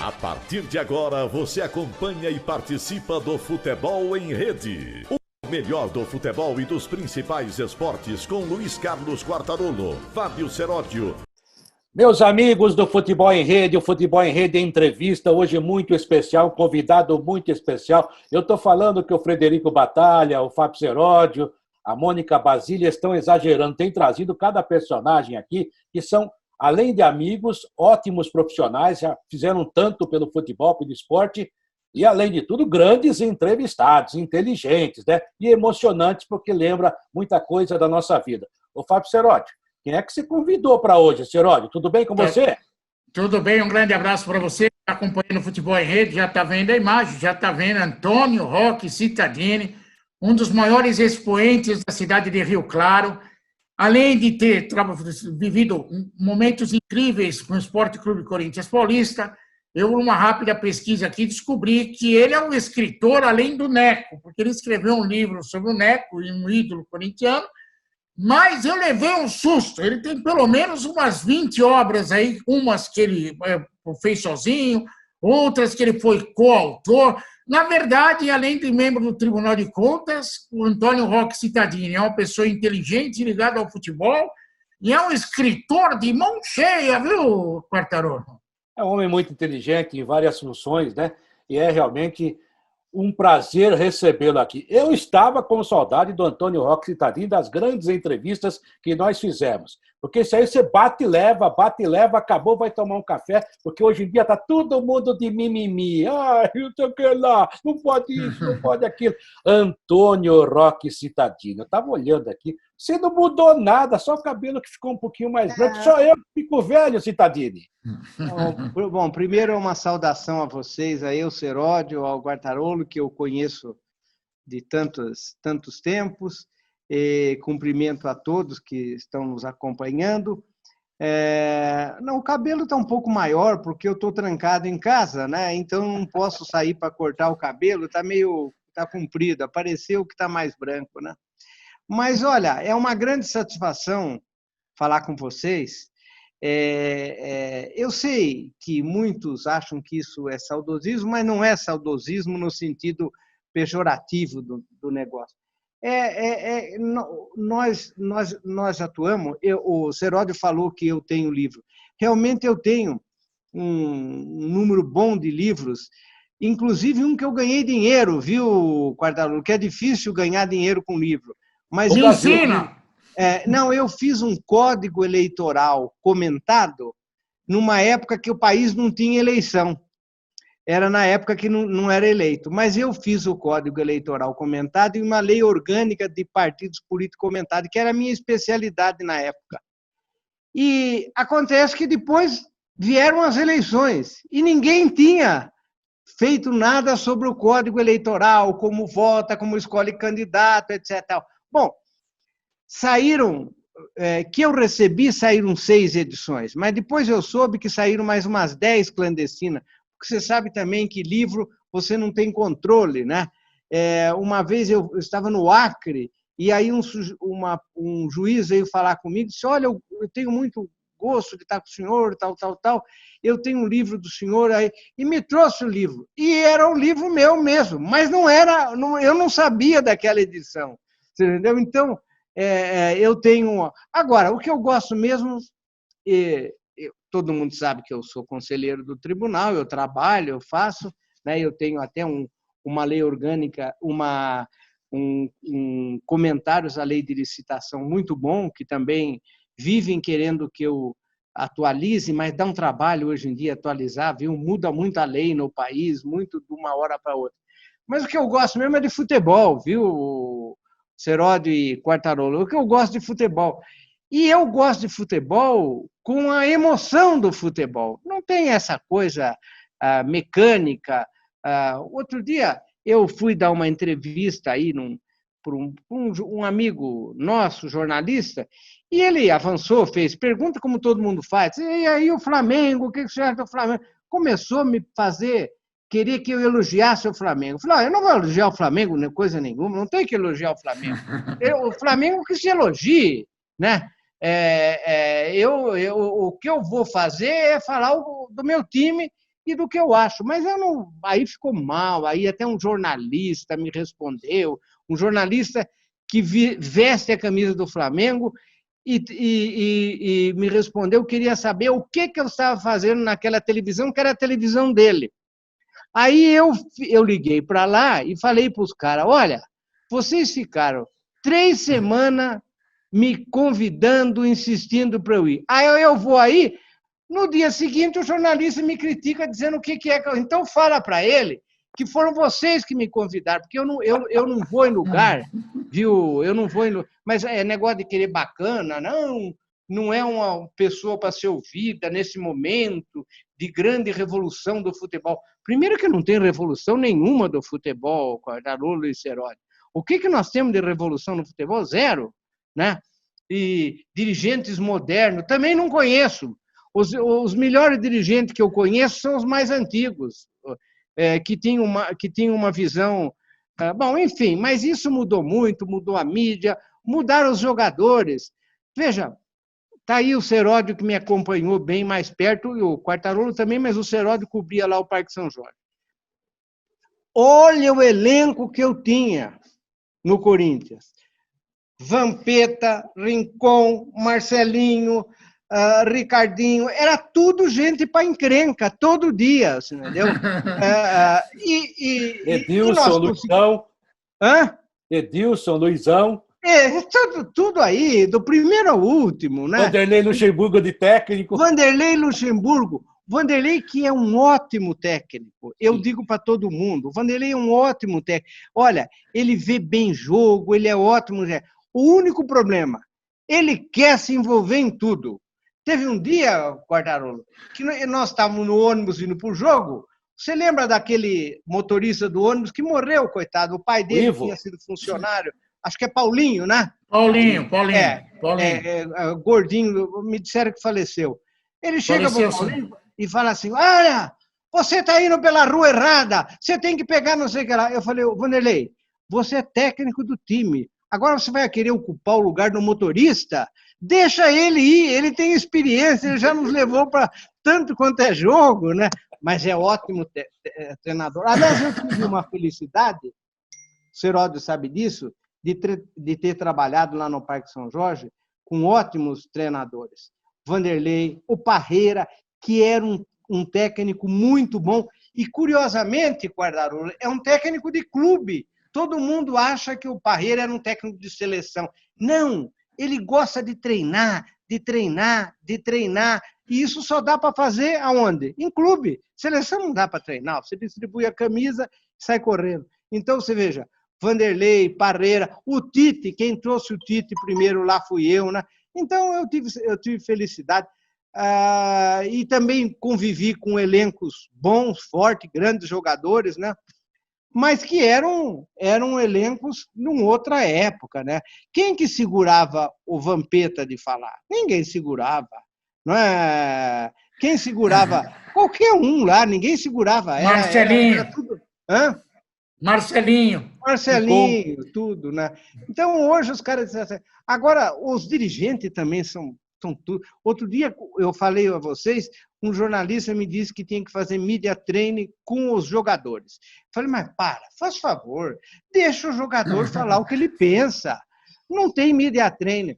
A partir de agora, você acompanha e participa do Futebol em Rede. O melhor do futebol e dos principais esportes com Luiz Carlos Quartarolo, Fábio Seródio. Meus amigos do Futebol em Rede, o Futebol em Rede é entrevista, hoje muito especial, um convidado muito especial. Eu estou falando que o Frederico Batalha, o Fábio Seródio, a Mônica Basília estão exagerando, têm trazido cada personagem aqui, que são, além de amigos, ótimos profissionais, já fizeram tanto pelo futebol, pelo esporte, e, além de tudo, grandes entrevistados, inteligentes, né? E emocionantes, porque lembra muita coisa da nossa vida. O Fábio Seródio, quem é que você convidou para hoje, Seródio? Tudo bem com você? Tudo bem, um grande abraço para você que está acompanhando o Futebol em Rede, já está vendo a imagem, já está vendo Antônio Roque Cittadini, um dos maiores expoentes da cidade de Rio Claro, além de ter vivido momentos incríveis com o Esporte Clube Corinthians Paulista. Eu, numa rápida pesquisa aqui, descobri que ele é um escritor além do Neco, porque ele escreveu um livro sobre o Neco, um ídolo corintiano, mas eu levei um susto. Ele tem pelo menos umas 20 obras aí, umas que ele fez sozinho, outras que ele foi coautor. Na verdade, além de membro do Tribunal de Contas, o Antônio Roque Cittadini é uma pessoa inteligente, ligada ao futebol, e é um escritor de mão cheia, viu, Quartarolo? É um homem muito inteligente em várias funções, né? E é realmente um prazer recebê-lo aqui. Eu estava com saudade do Antônio Roque Cittadini, das grandes entrevistas que nós fizemos. Porque isso aí você bate e leva, acabou, vai tomar um café, porque hoje em dia está todo mundo de mimimi. Ah, não sei o que lá, não pode isso, não pode aquilo. Antônio Roque Cittadini, eu estava olhando aqui, você não mudou nada, só o cabelo que ficou um pouquinho mais branco, só eu que fico velho, Cittadini. Bom, primeiro uma saudação a vocês, a eu, Seródio, ao Quartarolo, que eu conheço de tantos tempos, e cumprimento a todos que estão nos acompanhando. Não, o cabelo está um pouco maior, porque eu estou trancado em casa, né? Então não posso sair para cortar o cabelo, está comprido, apareceu que está mais branco, né? Mas, olha, é uma grande satisfação falar com vocês. Eu sei que muitos acham que isso é saudosismo, mas não é saudosismo no sentido pejorativo do negócio. Nós atuamos, o Seródio falou que eu tenho livro. Realmente eu tenho um número bom de livros, inclusive um que eu ganhei dinheiro, viu, Quartarolo? Que é difícil ganhar dinheiro com livro. Mas eu fiz um código eleitoral comentado numa época que o país não tinha eleição. Era na época que não era eleito. Mas eu fiz o código eleitoral comentado e uma lei orgânica de partidos políticos comentado, que era a minha especialidade na época. E acontece que depois vieram as eleições e ninguém tinha feito nada sobre o código eleitoral, como vota, como escolhe candidato, etc. Bom, que eu recebi, saíram 6 edições, mas depois eu soube que saíram mais umas 10 clandestinas, porque você sabe também que livro você não tem controle, né? Uma vez eu estava no Acre, e aí um juiz veio falar comigo, disse, olha, eu tenho muito gosto de estar com o senhor, tal, eu tenho um livro do senhor aí, e me trouxe o livro, e era um livro meu mesmo, mas eu não sabia daquela edição, você entendeu? Então, eu tenho... Agora, o que eu gosto mesmo, todo mundo sabe que eu sou conselheiro do tribunal, eu trabalho, eu faço, né? Eu tenho até uma lei orgânica, um comentários à lei de licitação muito bom, que também vivem querendo que eu atualize, mas dá um trabalho hoje em dia atualizar, viu? Muda muito a lei no país, muito de uma hora para outra. Mas o que eu gosto mesmo é de futebol, viu, Seródio e Quartarolo? O que eu gosto de futebol. E eu gosto de futebol com a emoção do futebol. Não tem essa coisa mecânica. Outro dia eu fui dar uma entrevista aí por um amigo nosso, jornalista, e ele avançou, fez pergunta como todo mundo faz. E aí o Flamengo, o que você acha do Flamengo? Começou a me fazer... queria que eu elogiasse o Flamengo. Eu falei, eu não vou elogiar o Flamengo, nem coisa nenhuma, não tem que elogiar o Flamengo. O Flamengo que se elogie, né? O que eu vou fazer é falar do meu time e do que eu acho. Mas eu não, aí ficou mal, aí até um jornalista me respondeu, um jornalista que veste a camisa do Flamengo e me respondeu, queria saber o que eu estava fazendo naquela televisão, que era a televisão dele. Aí eu liguei para lá e falei para os caras, olha, vocês ficaram 3 semanas me convidando, insistindo para eu ir. Aí eu vou aí, no dia seguinte o jornalista me critica dizendo o que é que eu... Então fala para ele que foram vocês que me convidaram, porque eu não vou em lugar, viu? Eu não vou em... Mas é negócio de querer bacana, não é uma pessoa para ser ouvida nesse momento de grande revolução do futebol. Primeiro que não tem revolução nenhuma do futebol, Quartarolo e Seródio. O que nós temos de revolução no futebol? Zero, né? E dirigentes modernos, também não conheço. Os melhores dirigentes que eu conheço são os mais antigos, que tinham uma visão... Bom, enfim, mas isso mudou muito, mudou a mídia, mudaram os jogadores. Veja, está aí o Seródio, que me acompanhou bem mais perto, e o Quartarolo também, mas o Seródio cobria lá o Parque São Jorge. Olha o elenco que eu tinha no Corinthians. Vampeta, Rincon, Marcelinho, Ricardinho, era tudo gente para encrenca, todo dia, entendeu? Edilson, Luizão. Hã? Edilson, Luizão. Tudo aí, do primeiro ao último, né? Vanderlei Luxemburgo de técnico. Vanderlei Luxemburgo. Vanderlei, que é um ótimo técnico, eu digo para todo mundo, o Vanderlei é um ótimo técnico. Olha, ele vê bem jogo, ele é ótimo. O único problema, ele quer se envolver em tudo. Teve um dia, Quartarolo, que nós estávamos no ônibus indo para o jogo. Você lembra daquele motorista do ônibus que morreu, coitado? O pai dele tinha sido funcionário. Acho que é Paulinho, né? Paulinho. Gordinho, me disseram que faleceu. Ele chega para o Paulinho e fala assim, olha, você está indo pela rua errada, você tem que pegar não sei o que lá. Eu falei, Vanderlei, você é técnico do time. Agora você vai querer ocupar o lugar do motorista? Deixa ele ir, ele tem experiência, ele já nos levou para tanto quanto é jogo, né? Mas é ótimo treinador. Aliás, eu tive uma felicidade, o Seródio sabe disso, de ter trabalhado lá no Parque São Jorge com ótimos treinadores. Vanderlei, o Parreira, que era um técnico muito bom. E, curiosamente, Quartarolo, é um técnico de clube. Todo mundo acha que o Parreira era um técnico de seleção. Não, ele gosta de treinar, de treinar, de treinar. E isso só dá para fazer aonde? Em clube. Seleção não dá para treinar. Você distribui a camisa e sai correndo. Então, você veja, Vanderlei, Parreira, o Tite, quem trouxe o Tite primeiro lá fui eu, né? Então, eu tive felicidade. E também convivi com elencos bons, fortes, grandes jogadores, né? Mas que eram elencos numa outra época, né? Quem que segurava o Vampeta de falar? Ninguém segurava, não é? Quem segurava? Qualquer um lá, ninguém segurava. Marcelinho. Era tudo... Hã? Marcelinho, tudo, né? Então, hoje os caras dizem assim... Agora, os dirigentes também são tudo. Outro dia, eu falei a vocês, um jornalista me disse que tinha que fazer media training com os jogadores. Falei, mas faz favor, deixa o jogador falar o que ele pensa. Não tem media training.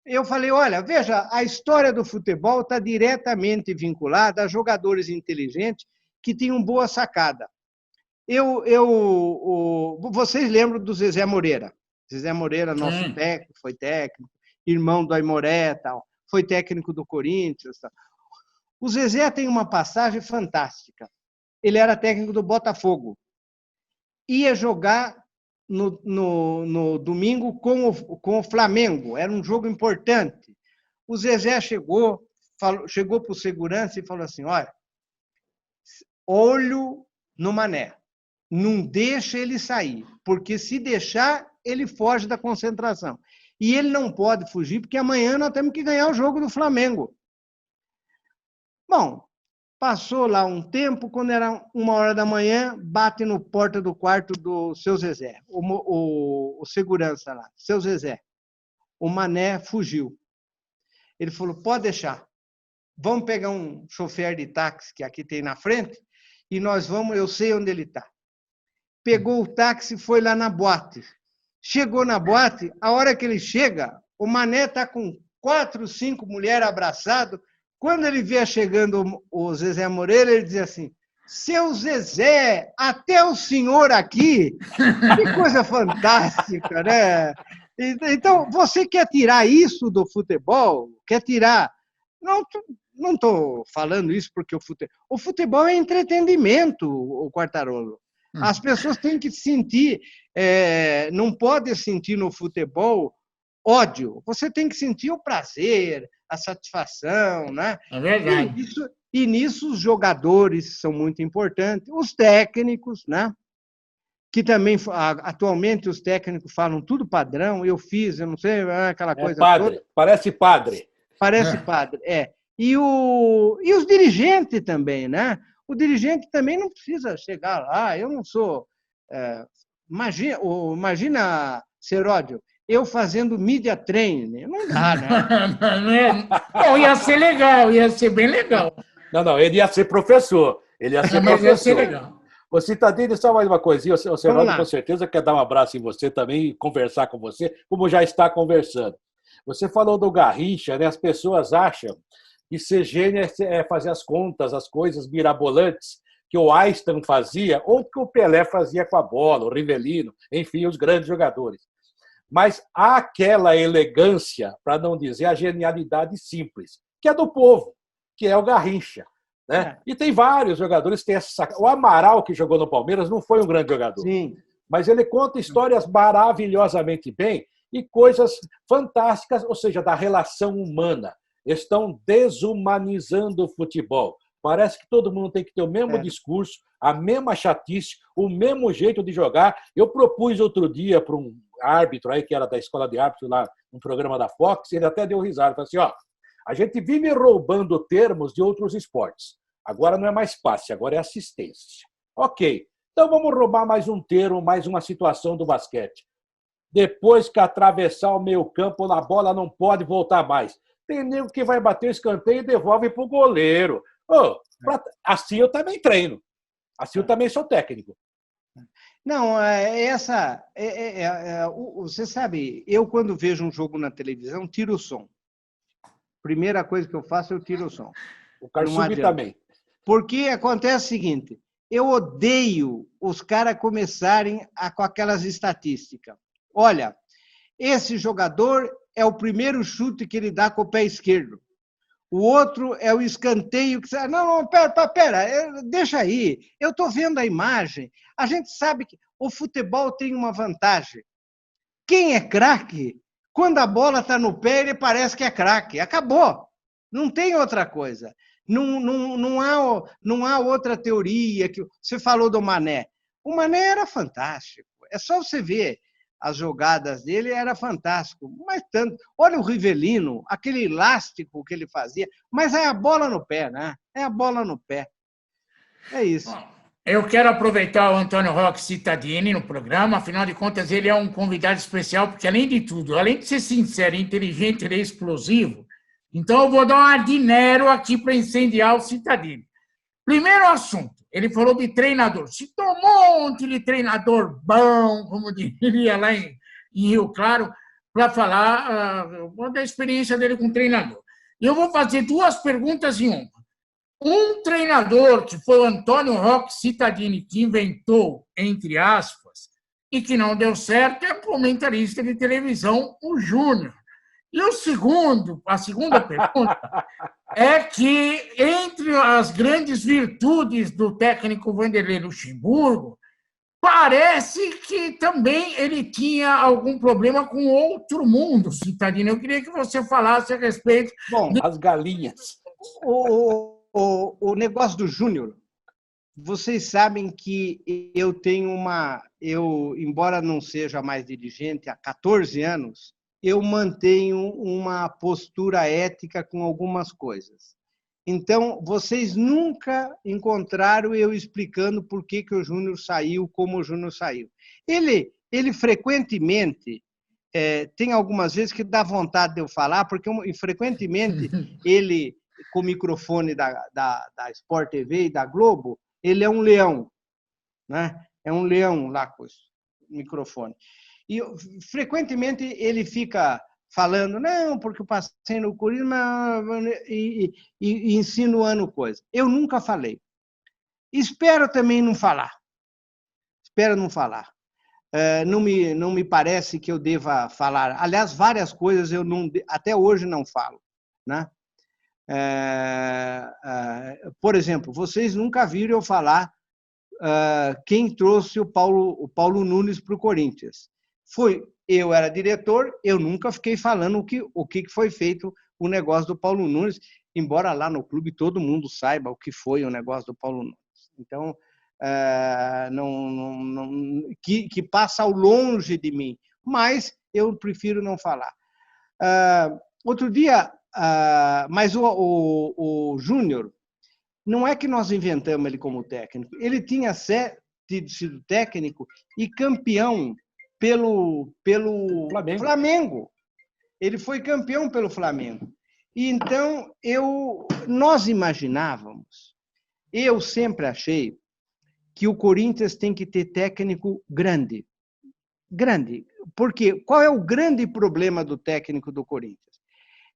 Eu falei, olha, veja, a história do futebol está diretamente vinculada a jogadores inteligentes que tinham boa sacada. Vocês lembram do Zezé Moreira? Zezé Moreira, nosso técnico, foi técnico, irmão do Aimoré, tal, foi técnico do Corinthians. Tal. O Zezé tem uma passagem fantástica. Ele era técnico do Botafogo. Ia jogar no domingo com o Flamengo. Era um jogo importante. O Zezé chegou para o segurança e falou assim, olha, olho no Mané. Não deixa ele sair, porque se deixar, ele foge da concentração. E ele não pode fugir, porque amanhã nós temos que ganhar o jogo do Flamengo. Bom, passou lá um tempo, quando era 1h da manhã, bate no porta do quarto do seu Zezé, o segurança lá, seu Zezé. O Mané fugiu. Ele falou, pode deixar. Vamos pegar um chofer de táxi que aqui tem na frente, e nós vamos, eu sei onde ele está. Pegou o táxi, foi lá na boate. Chegou na boate, a hora que ele chega, o Mané está com 4, 5 mulheres abraçadas. Quando ele vê chegando o Zezé Moreira, ele diz assim: seu Zezé, até o senhor aqui? Que coisa fantástica, né? Então, você quer tirar isso do futebol? Quer tirar... Não estou falando isso porque o futebol é entretenimento, o Quartarolo. As pessoas têm que sentir, não pode sentir no futebol ódio. Você tem que sentir o prazer, a satisfação, né? É verdade. E nisso os jogadores são muito importantes, os técnicos, né? Que também, atualmente, os técnicos falam tudo padrão, eu não sei, aquela coisa padre, toda. parece padre. Parece padre, E os dirigentes também, né? O dirigente também não precisa chegar lá, eu não sou... Imagina, Seródio, eu fazendo media training, não dá, né? Bom, ia ser legal, ia ser bem legal. Não, ele ia ser professor. Ele ia ser Mas professor. ia ser legal. Ô, Citadini, só mais uma coisinha. O Seródio com certeza quer dar um abraço em você também e conversar com você, como já está conversando. Você falou do Garrincha, né? As pessoas acham que ser gênio é fazer as contas, as coisas mirabolantes que o Einstein fazia ou que o Pelé fazia com a bola, o Rivelino, enfim, os grandes jogadores. Mas há aquela elegância, para não dizer a genialidade simples, que é do povo, que é o Garrincha. Né? E tem vários jogadores que têm essa... O Amaral, que jogou no Palmeiras, não foi um grande jogador. Sim. Mas ele conta histórias maravilhosamente bem e coisas fantásticas, ou seja, da relação humana. Estão desumanizando o futebol. Parece que todo mundo tem que ter o mesmo discurso, a mesma chatice, o mesmo jeito de jogar. Eu propus outro dia para um árbitro aí, que era da escola de árbitro lá no programa da Fox, ele até deu risada. Falou assim, a gente vive roubando termos de outros esportes. Agora não é mais passe, agora é assistência. Ok, então vamos roubar mais um termo, mais uma situação do basquete. Depois que atravessar o meio campo, a bola não pode voltar mais. Tem nego que vai bater o escanteio e devolve para o goleiro. Assim eu também treino. Assim eu também sou técnico. Não, você sabe, eu quando vejo um jogo na televisão, tiro o som. Primeira coisa que eu faço, eu tiro o som. O Karsub também. Porque acontece o seguinte, eu odeio os caras começarem com aquelas estatísticas. Olha, esse jogador é o primeiro chute que ele dá com o pé esquerdo. O outro é o escanteio. Não, pera, deixa aí. Eu estou vendo a imagem. A gente sabe que o futebol tem uma vantagem. Quem é craque, quando a bola está no pé, ele parece que é craque. Acabou. Não tem outra coisa. Não há outra teoria. Que você falou do Mané. O Mané era fantástico. É só você ver. As jogadas dele era fantástico, mas tanto. Olha o Rivelino, aquele elástico que ele fazia, mas é a bola no pé, né? É a bola no pé. É isso. Eu quero aproveitar o Antônio Roque Cittadini no programa, afinal de contas, ele é um convidado especial, porque, além de tudo, além de ser sincero, inteligente, ele é explosivo. Então, eu vou dar uma de Nero aqui para incendiar o Cittadini. Primeiro assunto. Ele falou de treinador. Se tomou um monte de treinador bom, como diria lá em Rio Claro, para falar da experiência dele com treinador. Eu vou fazer 2 perguntas em uma. Um treinador, que foi o Antônio Roque Cittadini, que inventou, entre aspas, e que não deu certo, é o comentarista de televisão, o Júnior. E a segunda pergunta é que, entre as grandes virtudes do técnico Vanderlei Luxemburgo, parece que também ele tinha algum problema com outro mundo, Cittadini. Eu queria que você falasse a respeito... Bom, as galinhas. O negócio do Júnior, vocês sabem que eu tenho embora não seja mais dirigente há 14 anos, eu mantenho uma postura ética com algumas coisas. Então, vocês nunca encontraram eu explicando por que o Júnior saiu, como o Júnior saiu. Ele frequentemente, tem algumas vezes que dá vontade de eu falar, porque frequentemente ele, com o microfone da Sport TV e da Globo, ele é um leão, né? É um leão lá com o microfone. E frequentemente ele fica falando, não, porque eu passei no Corinthians e insinuando coisa. Eu nunca falei. Espero também não falar. Espero não falar. Não me parece que eu deva falar. Aliás, várias coisas eu não, até hoje não falo, né? Por exemplo, vocês nunca viram eu falar quem trouxe o Paulo Nunes para o Corinthians. Eu era diretor, eu nunca fiquei falando o que foi feito o negócio do Paulo Nunes, embora lá no clube todo mundo saiba o que foi o negócio do Paulo Nunes. Então, que passa ao longe de mim, mas eu prefiro não falar. Outro dia, mas o Júnior, não é que nós inventamos ele como técnico, ele tinha sido técnico e campeão pelo Flamengo. Ele foi campeão pelo Flamengo. E então, nós imaginávamos, eu sempre achei que o Corinthians tem que ter técnico grande. Grande. Porque qual é o grande problema do técnico do Corinthians?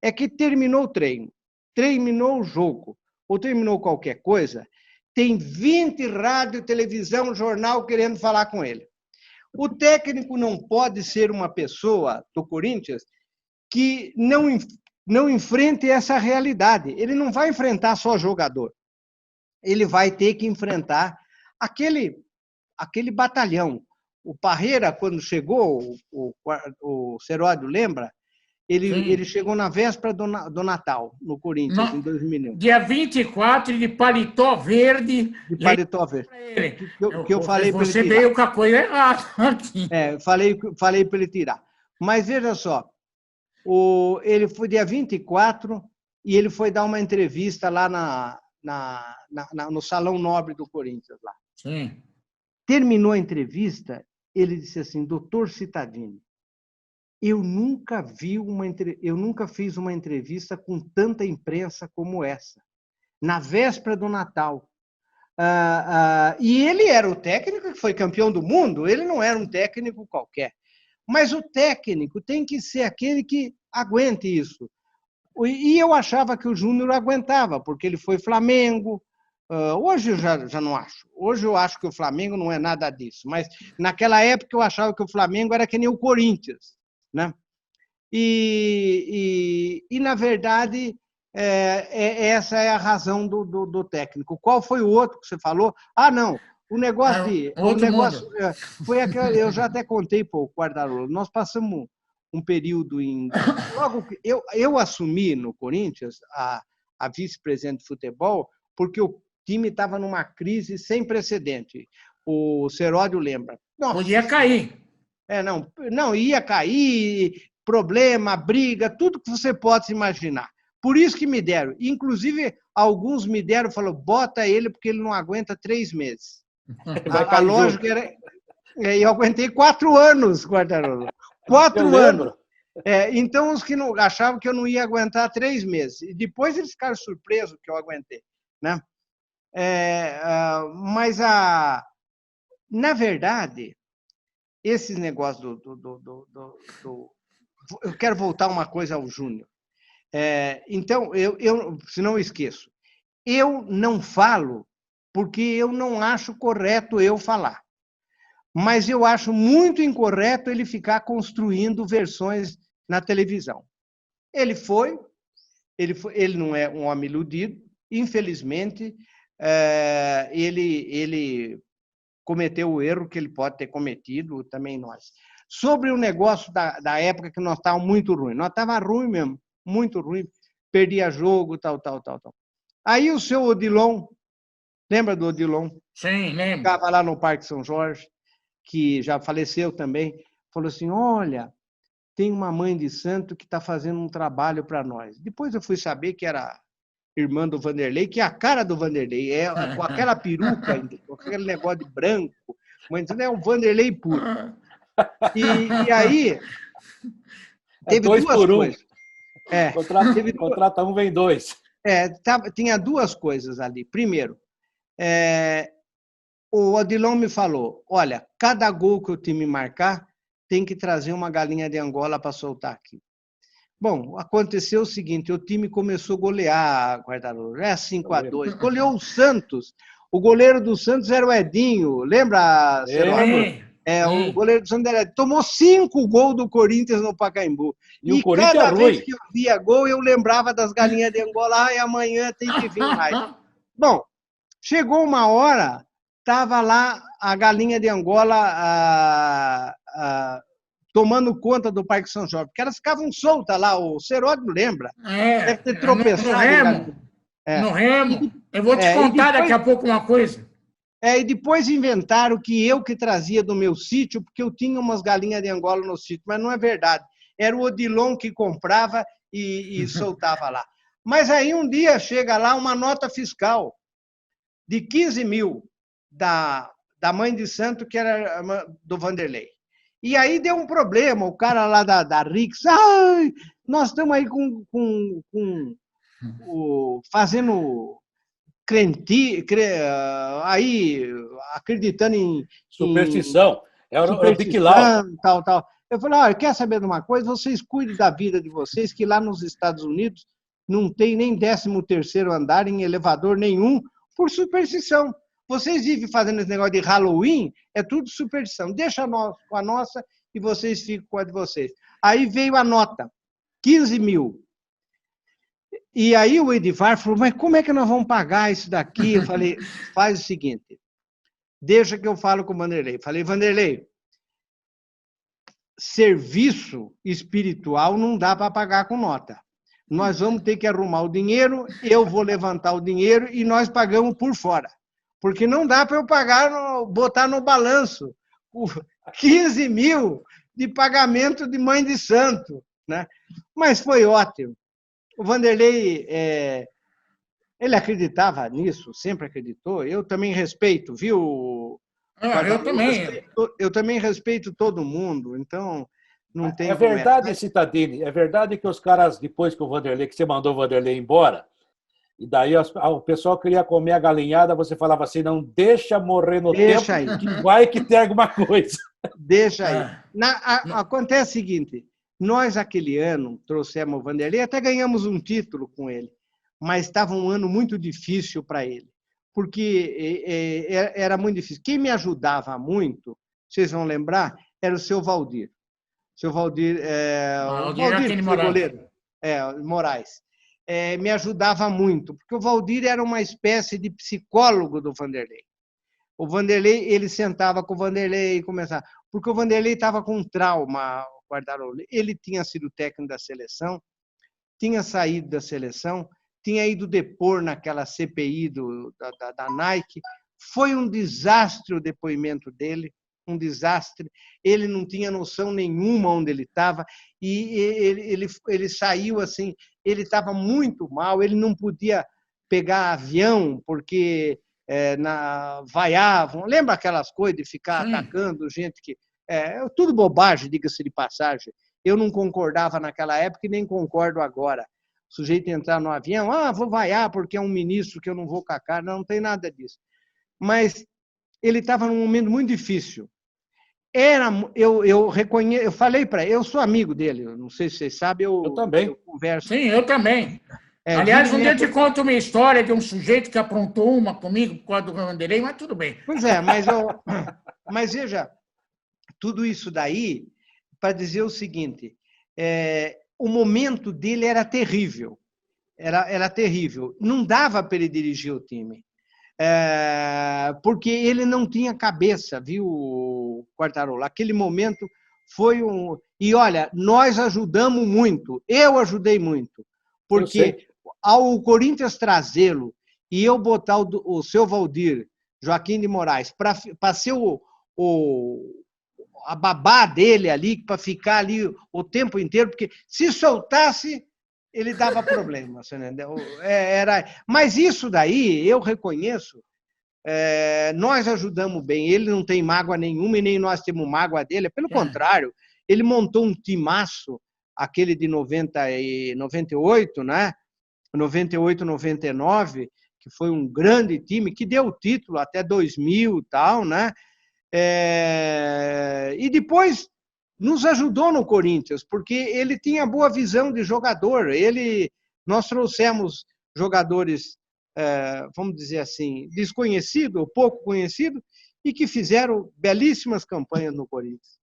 É que terminou o treino, terminou o jogo, ou terminou qualquer coisa, tem 20 rádio, televisão, jornal querendo falar com ele. O técnico não pode ser uma pessoa do Corinthians que não enfrente essa realidade. Ele não vai enfrentar só jogador. Ele vai ter que enfrentar aquele batalhão. O Parreira, quando chegou, o Seródio lembra? Ele chegou na véspera do Natal, no Corinthians, em 2001. Dia 24, de paletó verde. De paletó verde. Que eu falei para ele tirar. Você veio com a coisa errada aqui. Falei para ele tirar. Mas veja só, ele foi dia 24 e ele foi dar uma entrevista lá no Salão Nobre do Corinthians. Lá. Sim. Terminou a entrevista, ele disse assim, doutor Cittadini, eu nunca fiz uma entrevista com tanta imprensa como essa, na véspera do Natal. E ele era o técnico que foi campeão do mundo, ele não era um técnico qualquer. Mas o técnico tem que ser aquele que aguente isso. E eu achava que o Júnior aguentava, porque ele foi Flamengo. Hoje eu já não acho. Hoje eu acho que o Flamengo não é nada disso. Mas naquela época eu achava que o Flamengo era que nem o Corinthians, né? E na verdade, essa é a razão do técnico. Qual foi o outro que você falou? Não, o negócio foi aquele, eu já até contei para o Quartarolo. Nós passamos um período logo que eu assumi no Corinthians a vice-presidente de futebol, porque o time estava numa crise sem precedente. O Seródio lembra. Nossa, podia cair. Não, ia cair, problema, briga, tudo que você pode imaginar. Por isso que me deram. Inclusive, alguns me deram e falaram, bota ele porque ele não aguenta 3 meses. A lógica era... Eu aguentei 4 anos, Quartarolo. 4 anos. Então, os que não achavam que eu não ia aguentar 3 meses. E depois eles ficaram surpresos que eu aguentei, né? Mas, na verdade, esses negócios eu quero voltar uma coisa ao Júnior. Então, se não esqueço, eu não falo porque eu não acho correto eu falar. Mas eu acho muito incorreto ele ficar construindo versões na televisão. Ele não é um homem iludido, infelizmente, ele cometeu o erro que ele pode ter cometido, também nós. Sobre o negócio da época que nós estávamos muito ruim. Nós estávamos ruim mesmo, muito ruim, perdia jogo, tal. Aí o seu Odilon, lembra do Odilon? Sim, lembro. Ficava lá no Parque São Jorge, que já faleceu também, falou assim, olha, tem uma mãe de santo que está fazendo um trabalho para nós. Depois eu fui saber que era irmã do Vanderlei, que é a cara do Vanderlei, com aquela peruca, com aquele negócio de branco, mas é um Vanderlei puro. E aí, teve 2 coisas. Contrata um, vem 2. Tinha 2 coisas ali. Primeiro, o Odilon me falou, olha, cada gol que o time marcar, tem que trazer uma galinha de Angola para soltar aqui. Bom, aconteceu o seguinte, o time começou a golear, Quartarolo, 5-2, goleou o Santos. O goleiro do Santos era o Edinho, lembra, Seródio? O goleiro do Santos era Edinho. Tomou 5 gols do Corinthians no Pacaembu. E o Corinthians cada é vez ruim. que eu via gol, eu lembrava das galinhas de Angola, e amanhã tem que vir mais. Bom, chegou uma hora, estava lá a galinha de Angola tomando conta do Parque São Jorge, porque elas ficavam soltas lá, o Seródio lembra. Deve ter tropeçado. No Remo. Eu vou te contar daqui a pouco uma coisa. E depois inventaram que eu que trazia do meu sítio, porque eu tinha umas galinhas de Angola no sítio, mas não é verdade. Era o Odilon que comprava e soltava lá. Mas aí um dia chega lá uma nota fiscal de 15 mil da mãe de santo, que era do Vanderlei. E aí deu um problema, o cara lá da Rix, nós estamos aí fazendo aí acreditando em superstição. Era o Biquilau. Tal. Eu falei, quer saber de uma coisa? Vocês cuidem da vida de vocês, que lá nos Estados Unidos não tem nem 13º andar em elevador nenhum por superstição. Vocês vivem fazendo esse negócio de Halloween, é tudo superstição. Deixa nós com a nossa e vocês ficam com a de vocês. Aí veio a nota, 15 mil. E aí o Edivar falou, mas como é que nós vamos pagar isso daqui? Eu falei, faz o seguinte, deixa que eu falo com o Vanderlei. Falei, Vanderlei, serviço espiritual não dá para pagar com nota. Nós vamos ter que arrumar o dinheiro, eu vou levantar o dinheiro e nós pagamos por fora. Porque não dá para eu pagar, botar no balanço 15 mil de pagamento de mãe de santo, né? Mas foi ótimo. O Vanderlei, ele acreditava nisso, sempre acreditou. Eu também respeito, viu? Eu também. Eu também respeito todo mundo, então não tem. É verdade, Cittadini, é verdade que os caras, depois que você mandou o Vanderlei embora, e daí o pessoal queria comer a galinhada, você falava assim, não deixa morrer no tempo, aí. Que vai que tem alguma coisa. Deixa aí. Acontece o seguinte, nós aquele ano trouxemos o Vanderlei, até ganhamos um título com ele, mas estava um ano muito difícil para ele, porque era muito difícil. Quem me ajudava muito, vocês vão lembrar, era o seu Valdir. O seu Valdir, o Valdir goleiro, Moraes. Me ajudava muito, porque o Valdir era uma espécie de psicólogo do Vanderlei. O Vanderlei, ele sentava com o Vanderlei e começava, porque o Vanderlei estava com um trauma, Quartarolo. Ele tinha sido técnico da seleção, tinha saído da seleção, tinha ido depor naquela CPI da Nike. Foi um desastre o depoimento dele, um desastre. Ele não tinha noção nenhuma onde ele estava e ele saiu assim, ele estava muito mal, ele não podia pegar avião porque vaiavam. Lembra aquelas coisas de ficar atacando gente que... tudo bobagem, diga-se de passagem. Eu não concordava naquela época e nem concordo agora. O sujeito entrar no avião, vou vaiar porque é um ministro que eu não vou com a cara. Não tem nada disso. Mas ele estava num momento muito difícil. Eu reconheço, eu falei para ele, eu sou amigo dele, não sei se vocês sabem, eu também. Eu converso. Sim, eu também. Aliás, um dia eu te conto uma história de um sujeito que aprontou uma comigo por causa do Vanderlei, mas tudo bem. Pois mas veja, tudo isso daí para dizer o seguinte, o momento dele era terrível, era terrível, não dava para ele dirigir o time. Porque ele não tinha cabeça, viu, Quartarolo? Aquele momento foi um... E, olha, nós ajudamos muito, eu ajudei muito, porque ao Corinthians trazê-lo e eu botar o seu Valdir, Joaquim de Moraes, para ser a babá dele ali, para ficar ali o tempo inteiro, porque se soltasse... ele dava problema, você entendeu? Mas isso daí, eu reconheço, nós ajudamos bem, ele não tem mágoa nenhuma e nem nós temos mágoa dele, pelo contrário, ele montou um timaço, aquele de 98, né? 98, 99, que foi um grande time, que deu o título até 2000 e tal, né? E depois nos ajudou no Corinthians, porque ele tinha boa visão de jogador. Nós trouxemos jogadores, vamos dizer assim, desconhecidos, ou pouco conhecidos, e que fizeram belíssimas campanhas no Corinthians.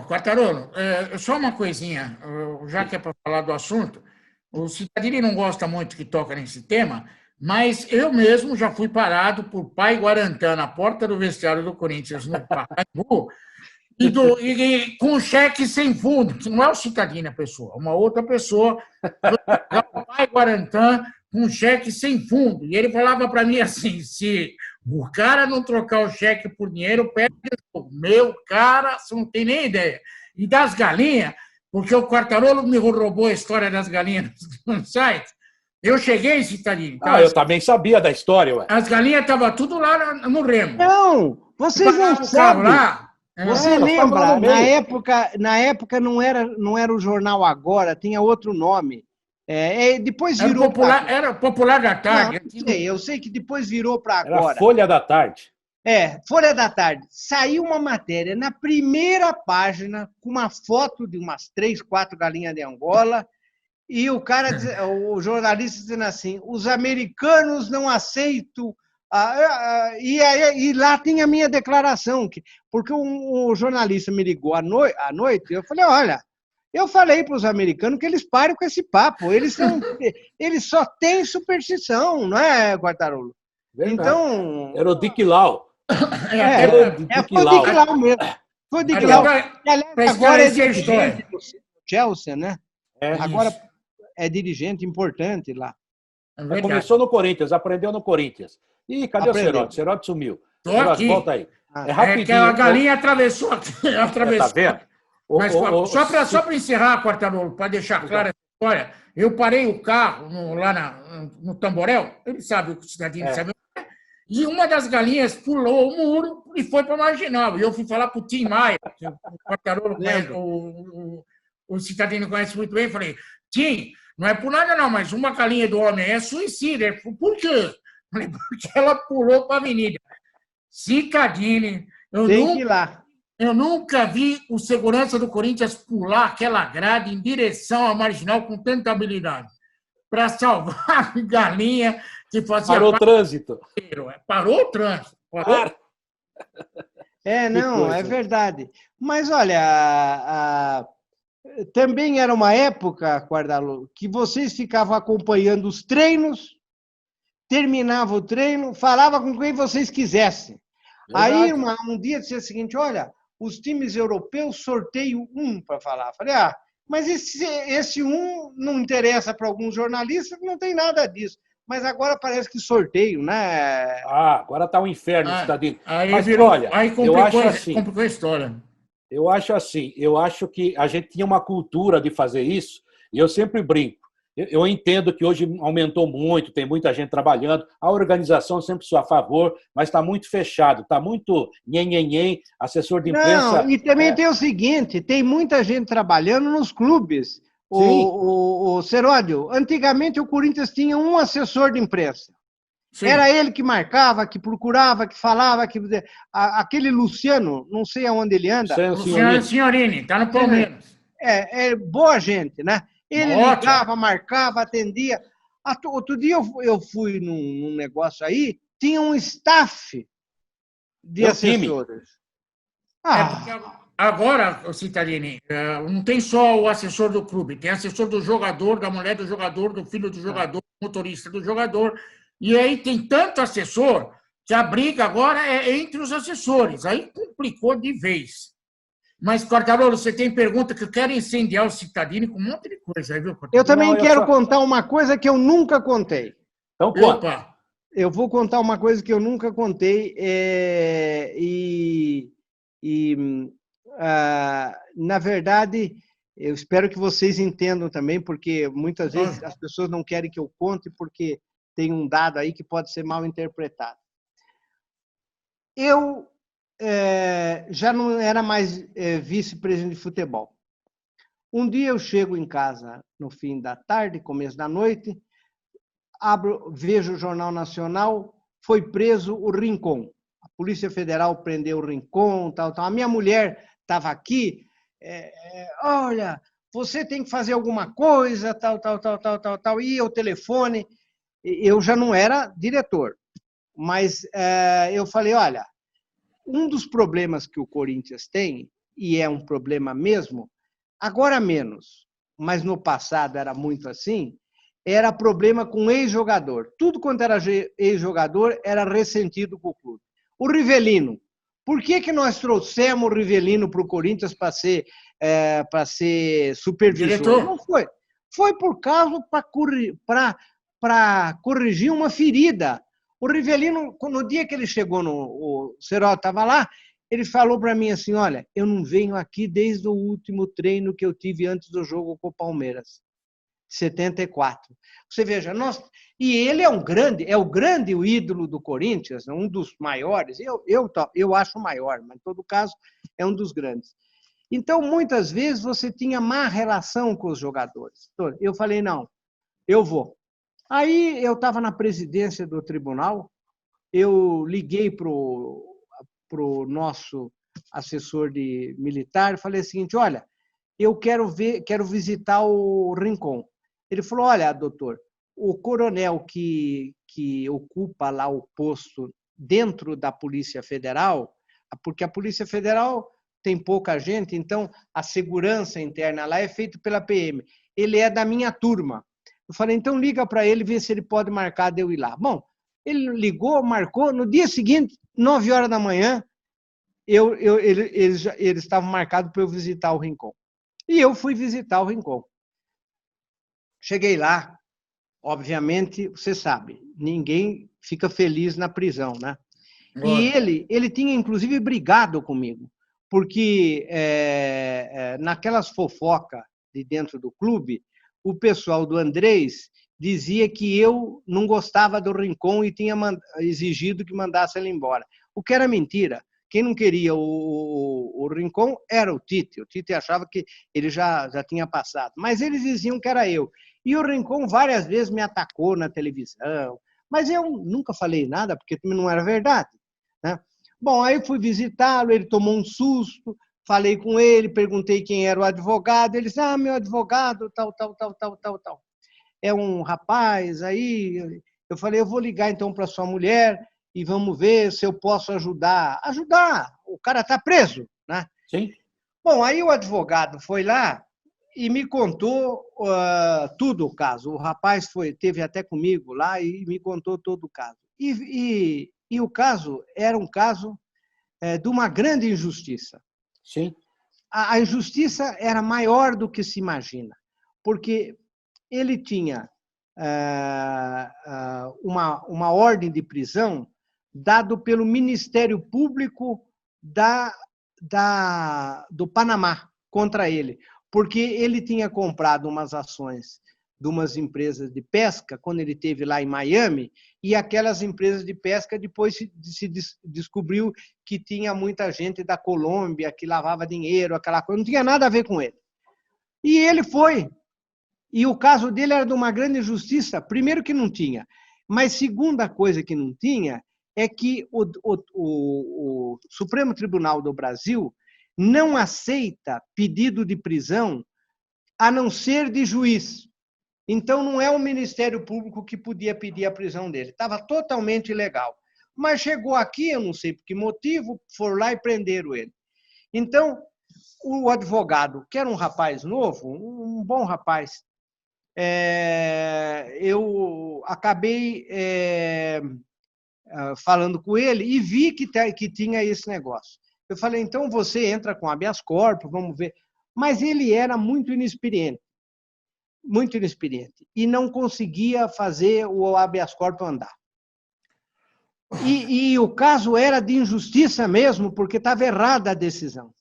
Quartarolo, só uma coisinha, já que é para falar do assunto, o Cittadini não gosta muito que toca nesse tema, mas eu mesmo já fui parado por pai Guarantã na porta do vestiário do Corinthians, no Pacaembu, e com cheque sem fundo, que não é o Cittadini a pessoa, uma outra pessoa, o pai Guarantã com cheque sem fundo. E ele falava para mim assim, se o cara não trocar o cheque por dinheiro, perde o meu cara, você não tem nem ideia. E das galinhas, porque o Quartarolo me roubou a história das galinhas no site, eu cheguei, Cittadini. Eu também sabia da história, ué. As galinhas estavam tudo lá no Remo. Não, vocês não sabem. Lá, você lembra, na época não era o jornal Agora, tinha outro nome. Depois virou era Popular da Tarde. Não, eu sei que depois virou para Agora. Era Folha da Tarde. Folha da Tarde. Saiu uma matéria na primeira página com uma foto de umas 3, 4 galinhas de Angola e o jornalista dizendo assim, os americanos não aceitam. E lá tem a minha declaração, porque o jornalista me ligou à noite, eu falei, olha, eu falei para os americanos que eles parem com esse papo, eles só têm superstição, não é, Quartarolo? Verdade. Então... Era o Dick Lau. Foi o Dick Lau mesmo. Foi o Dick Lau. Agora é dirigente do Chelsea, né? Agora é dirigente importante lá. Começou no Corinthians, aprendeu no Corinthians. Ih, cadê o Seródio? O Seródio sumiu. Seródio, volta aí. É rapidinho. Que a galinha atravessou aqui. Tá vendo? Mas, só para encerrar, Quartarolo, para deixar clara essa história, eu parei o carro lá no Tamborel, ele sabe o que o Cidadinho sabe, e uma das galinhas pulou o muro e foi para a Marginal. E eu fui falar para o Tim Maia, que o Quartarolo conhece, o Cidadinho conhece muito bem, falei, Tim, não é por nada não, mas uma galinha do homem é suicida. Ele falou, por quê? Falei, porque ela pulou para a avenida. Cicadini, eu nunca vi o segurança do Corinthians pular aquela grade em direção à Marginal com tanta habilidade. Para salvar a galinha que fazia... Parou o trânsito. Parou o trânsito. Não, é verdade. Mas, olha, também era uma época, Quartarolo, que vocês ficavam acompanhando os treinos, terminava o treino, falava com quem vocês quisessem. Verdade. Aí, um dia, dizia o seguinte, olha, os times europeus sorteiam um para falar. Falei, mas esse um não interessa para alguns jornalistas, não tem nada disso. Mas agora parece que sorteio, né? Agora está um inferno, Cidadinho. Mas, olha, complicou a história. Eu acho que a gente tinha uma cultura de fazer isso, e eu sempre brinco. Eu entendo que hoje aumentou muito, tem muita gente trabalhando, a organização sempre sou a favor, mas está muito fechado, está muito nhen, assessor de imprensa... Não, e também tem o seguinte, tem muita gente trabalhando nos clubes. O Seródio, antigamente o Corinthians tinha um assessor de imprensa. Sim. Era ele que marcava, que procurava, que falava, aquele Luciano, não sei aonde ele anda. Luciano Signorini, está no Palmeiras. Boa gente, né? Ele ligava, marcava, atendia. Outro dia eu fui num negócio aí, tinha um staff de assessores. Agora, Cittadini, não tem só o assessor do clube, tem assessor do jogador, da mulher do jogador, do filho do jogador, motorista do jogador. E aí tem tanto assessor que a briga agora é entre os assessores. Aí complicou de vez. Mas, Quartarolo, você tem pergunta que eu quero incendiar o Cittadini com um monte de coisa aí, viu, Quartarolo? Eu também quero contar uma coisa que eu nunca contei. Então, conta. Eu vou contar uma coisa que eu nunca contei na verdade, eu espero que vocês entendam também, porque muitas vezes as pessoas não querem que eu conte porque tem um dado aí que pode ser mal interpretado. Eu já não era mais vice-presidente de futebol. Um dia eu chego em casa no fim da tarde, começo da noite, vejo o Jornal Nacional, foi preso o Rincon. A Polícia Federal prendeu o Rincon, tal. A minha mulher estava aqui, olha, você tem que fazer alguma coisa, tal. E o telefone, eu já não era diretor, mas eu falei, olha, um dos problemas que o Corinthians tem, e é um problema mesmo, agora menos, mas no passado era muito assim, era problema com ex-jogador. Tudo quanto era ex-jogador era ressentido com o clube. O Rivelino. Por que nós trouxemos o Rivelino para o Corinthians para ser supervisor? Diretor? Não foi. Foi por causa para corrigir uma ferida. O Rivelino, no dia que ele chegou, o Serol estava lá, ele falou para mim assim, olha, eu não venho aqui desde o último treino que eu tive antes do jogo com o Palmeiras. 74. Você veja, e ele é o grande ídolo do Corinthians, um dos maiores, eu acho o maior, mas em todo caso é um dos grandes. Então, muitas vezes você tinha má relação com os jogadores. Eu falei, não, eu vou. Aí eu estava na presidência do tribunal, eu liguei para o nosso assessor militar e falei o seguinte, olha, eu quero visitar o Rincon. Ele falou, olha, doutor, o coronel que ocupa lá o posto dentro da Polícia Federal, porque a Polícia Federal tem pouca gente, então a segurança interna lá é feita pela PM. Ele é da minha turma. Eu falei, então liga para ele, vê se ele pode marcar de eu ir lá. Bom, ele ligou, marcou, no dia seguinte, 9 horas da manhã, eles estavam marcados para eu visitar o Rincon. E eu fui visitar o Rincon. Cheguei lá, obviamente, você sabe, ninguém fica feliz na prisão, né? E ele tinha, inclusive, brigado comigo, porque naquelas fofocas de dentro do clube, o pessoal do Andrés dizia que eu não gostava do Rincon e tinha exigido que mandasse ele embora. O que era mentira. Quem não queria o Rincon era o Tite. O Tite achava que ele já tinha passado. Mas eles diziam que era eu. E o Rincon várias vezes me atacou na televisão. Mas eu nunca falei nada, porque também não era verdade, né? Bom, aí fui visitá-lo, ele tomou um susto, falei com ele, perguntei quem era o advogado. Ele disse, meu advogado, tal. É um rapaz aí. Eu falei, eu vou ligar então para sua mulher e vamos ver se eu posso ajudar. Ajudar! O cara está preso, né? Sim. Bom, aí o advogado foi lá e me contou tudo o caso. O rapaz teve até comigo lá e me contou todo o caso. E o caso era um caso de uma grande injustiça. Sim. A injustiça era maior do que se imagina, porque ele tinha uma ordem de prisão dado pelo Ministério Público do Panamá contra ele, porque ele tinha comprado umas ações de umas empresas de pesca, quando ele esteve lá em Miami, e aquelas empresas de pesca depois se descobriu que tinha muita gente da Colômbia que lavava dinheiro, aquela coisa, não tinha nada a ver com ele. E ele foi. E o caso dele era de uma grande injustiça, primeiro que não tinha, mas segunda coisa que não tinha é que o Supremo Tribunal do Brasil não aceita pedido de prisão a não ser de juiz. Então, não é o Ministério Público que podia pedir a prisão dele. Estava totalmente ilegal. Mas chegou aqui, eu não sei por que motivo, foram lá e prenderam ele. Então, o advogado, que era um rapaz novo, um bom rapaz, eu acabei falando com ele e vi que tinha esse negócio. Eu falei, então você entra com habeas corpus, vamos ver. Mas ele era muito inexperiente, e não conseguia fazer o habeas corpus andar. E o caso era de injustiça mesmo, porque estava errada a decisão.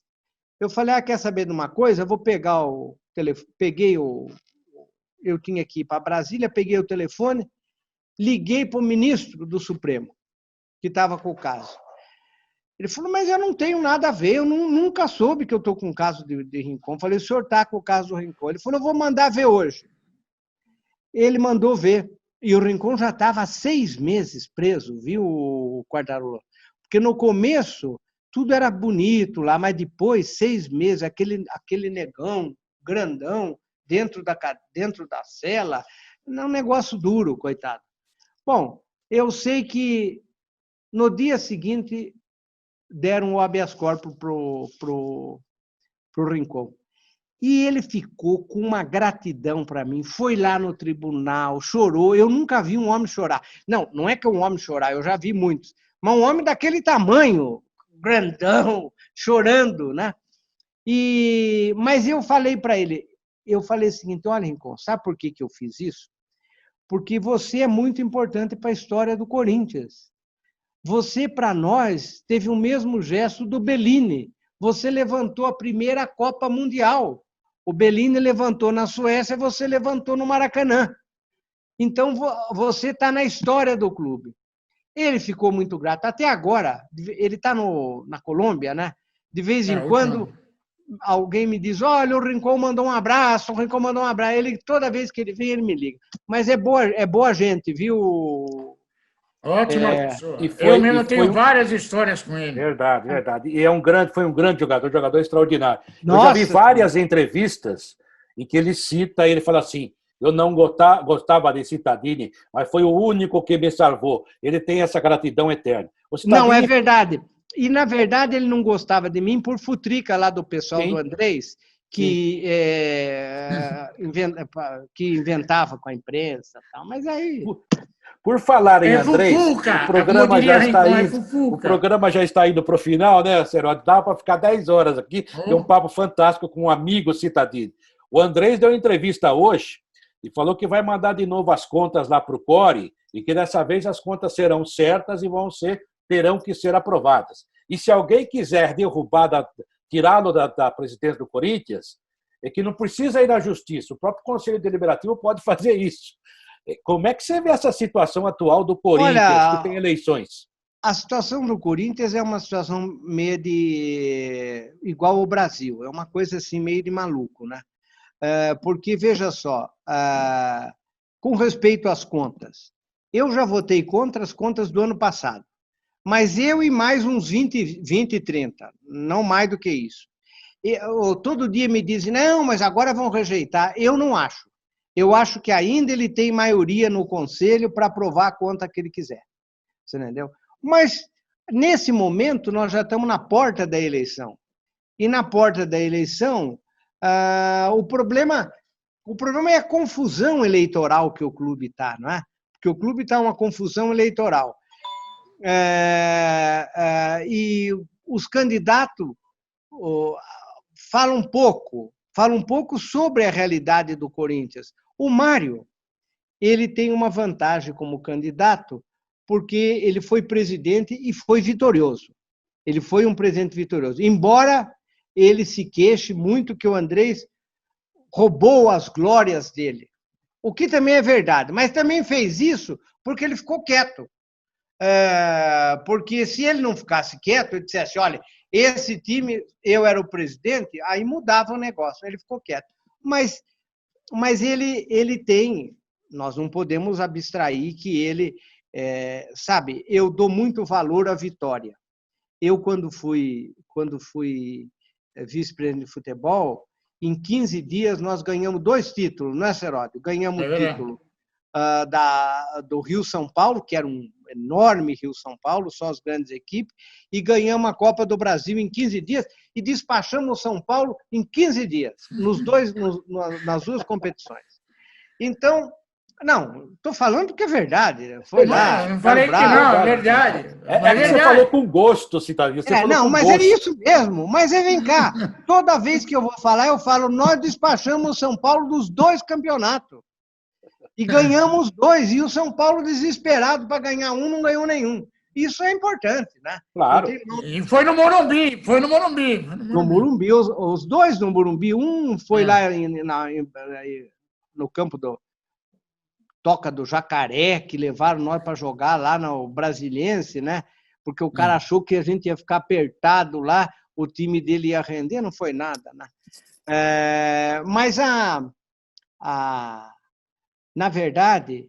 Eu falei, quer saber de uma coisa? Eu vou pegar o telefone, eu tinha que ir para Brasília, peguei o telefone, liguei para o ministro do Supremo, que estava com o caso. Ele falou, mas eu não tenho nada a ver, eu nunca soube que eu estou com o caso de Rincon. Falei, o senhor está com o caso do Rincon. Ele falou, eu vou mandar ver hoje. Ele mandou ver. E o Rincon já estava 6 meses preso, viu, Quartarolo? Porque no começo tudo era bonito lá, mas depois, 6 meses, aquele negão grandão dentro da cela, é um negócio duro, coitado. Bom, eu sei que no dia seguinte deram o habeas corpus pro Rincon. E ele ficou com uma gratidão para mim, foi lá no tribunal, chorou. Eu nunca vi um homem chorar. Não, não é que um homem chorar, eu já vi muitos. Mas um homem daquele tamanho, grandão, chorando, né? Mas eu falei para ele, eu falei o seguinte, olha, Rincon, sabe por que eu fiz isso? Porque você é muito importante para a história do Corinthians. Você, para nós, teve o mesmo gesto do Bellini. Você levantou a primeira Copa Mundial. O Bellini levantou na Suécia, você levantou no Maracanã. Então, você está na história do clube. Ele ficou muito grato. Até agora, ele está na Colômbia, né? De vez em quando, alguém me diz, olha, o Rincon mandou um abraço, o Rincon mandou um abraço. Ele, toda vez que ele vem, ele me liga. Mas é boa gente, viu? Ótima pessoa. Eu mesmo tenho várias histórias com ele. Verdade, verdade. E foi um grande jogador extraordinário. Nossa, eu já vi várias entrevistas em que ele cita, ele fala assim, eu não gostava de Cittadini, mas foi o único que me salvou. Ele tem essa gratidão eterna. Não, é verdade. E, na verdade, ele não gostava de mim por futrica lá do pessoal do Andrés, que inventava com a imprensa. Mas aí... Por falar em Andrés, fufuca, o programa já está indo para o final, né, Seródio? Dá para ficar 10 horas aqui, tem um papo fantástico com um amigo Cittadini. O Andrés deu entrevista hoje e falou que vai mandar de novo as contas lá para o CORE e que dessa vez as contas serão certas e terão que ser aprovadas. E se alguém quiser tirá-lo da presidência do Corinthians, é que não precisa ir à justiça, o próprio Conselho Deliberativo pode fazer isso. Como é que você vê essa situação atual do Corinthians, que tem eleições? A situação do Corinthians é uma situação meio igual ao Brasil, é uma coisa assim meio de maluco, né? Porque, veja só, com respeito às contas, eu já votei contra as contas do ano passado, mas eu e mais uns 20, 30, não mais do que isso. Todo dia me dizem, não, mas agora vão rejeitar. Eu não acho. Eu acho que ainda ele tem maioria no Conselho para aprovar a conta que ele quiser. Você entendeu? Mas, nesse momento, nós já estamos na porta da eleição. E na porta da eleição, o problema é a confusão eleitoral que o clube está, não é? Porque o clube está uma confusão eleitoral. E os candidatos falam um pouco sobre a realidade do Corinthians. O Mário, ele tem uma vantagem como candidato, porque ele foi presidente e foi vitorioso. Ele foi um presidente vitorioso. Embora ele se queixe muito que o Andrés roubou as glórias dele. O que também é verdade, mas também fez isso porque ele ficou quieto. Porque se ele não ficasse quieto, ele dissesse, olha, esse time, eu era o presidente, aí mudava o negócio, ele ficou quieto. Mas ele tem, nós não podemos abstrair que ele, sabe, eu dou muito valor à vitória. Eu, quando fui vice-presidente de futebol, em 15 dias nós ganhamos 2 títulos, não é, Seródio? Ganhamos o título do Rio-São Paulo, que era um enorme Rio-São Paulo, só as grandes equipes, e ganhamos a Copa do Brasil em 15 dias e despachamos o São Paulo em 15 dias, nas 2 competições. Então, não, estou falando que é verdade. Foi lá. Não falei que não, é verdade. Você falou com gosto, Cittadini. Mas é isso mesmo. Mas vem cá, toda vez que eu vou falar, eu falo, nós despachamos o São Paulo dos 2 campeonatos. E ganhamos 2, e o São Paulo desesperado para ganhar um, não ganhou nenhum. Isso é importante, né? Claro. E foi no Morumbi, No Morumbi, os 2 no Morumbi, um foi lá no campo do Toca do Jacaré, que levaram nós para jogar lá no Brasiliense, né? Porque o cara achou que a gente ia ficar apertado lá, o time dele ia render, não foi nada, né? Mas na verdade,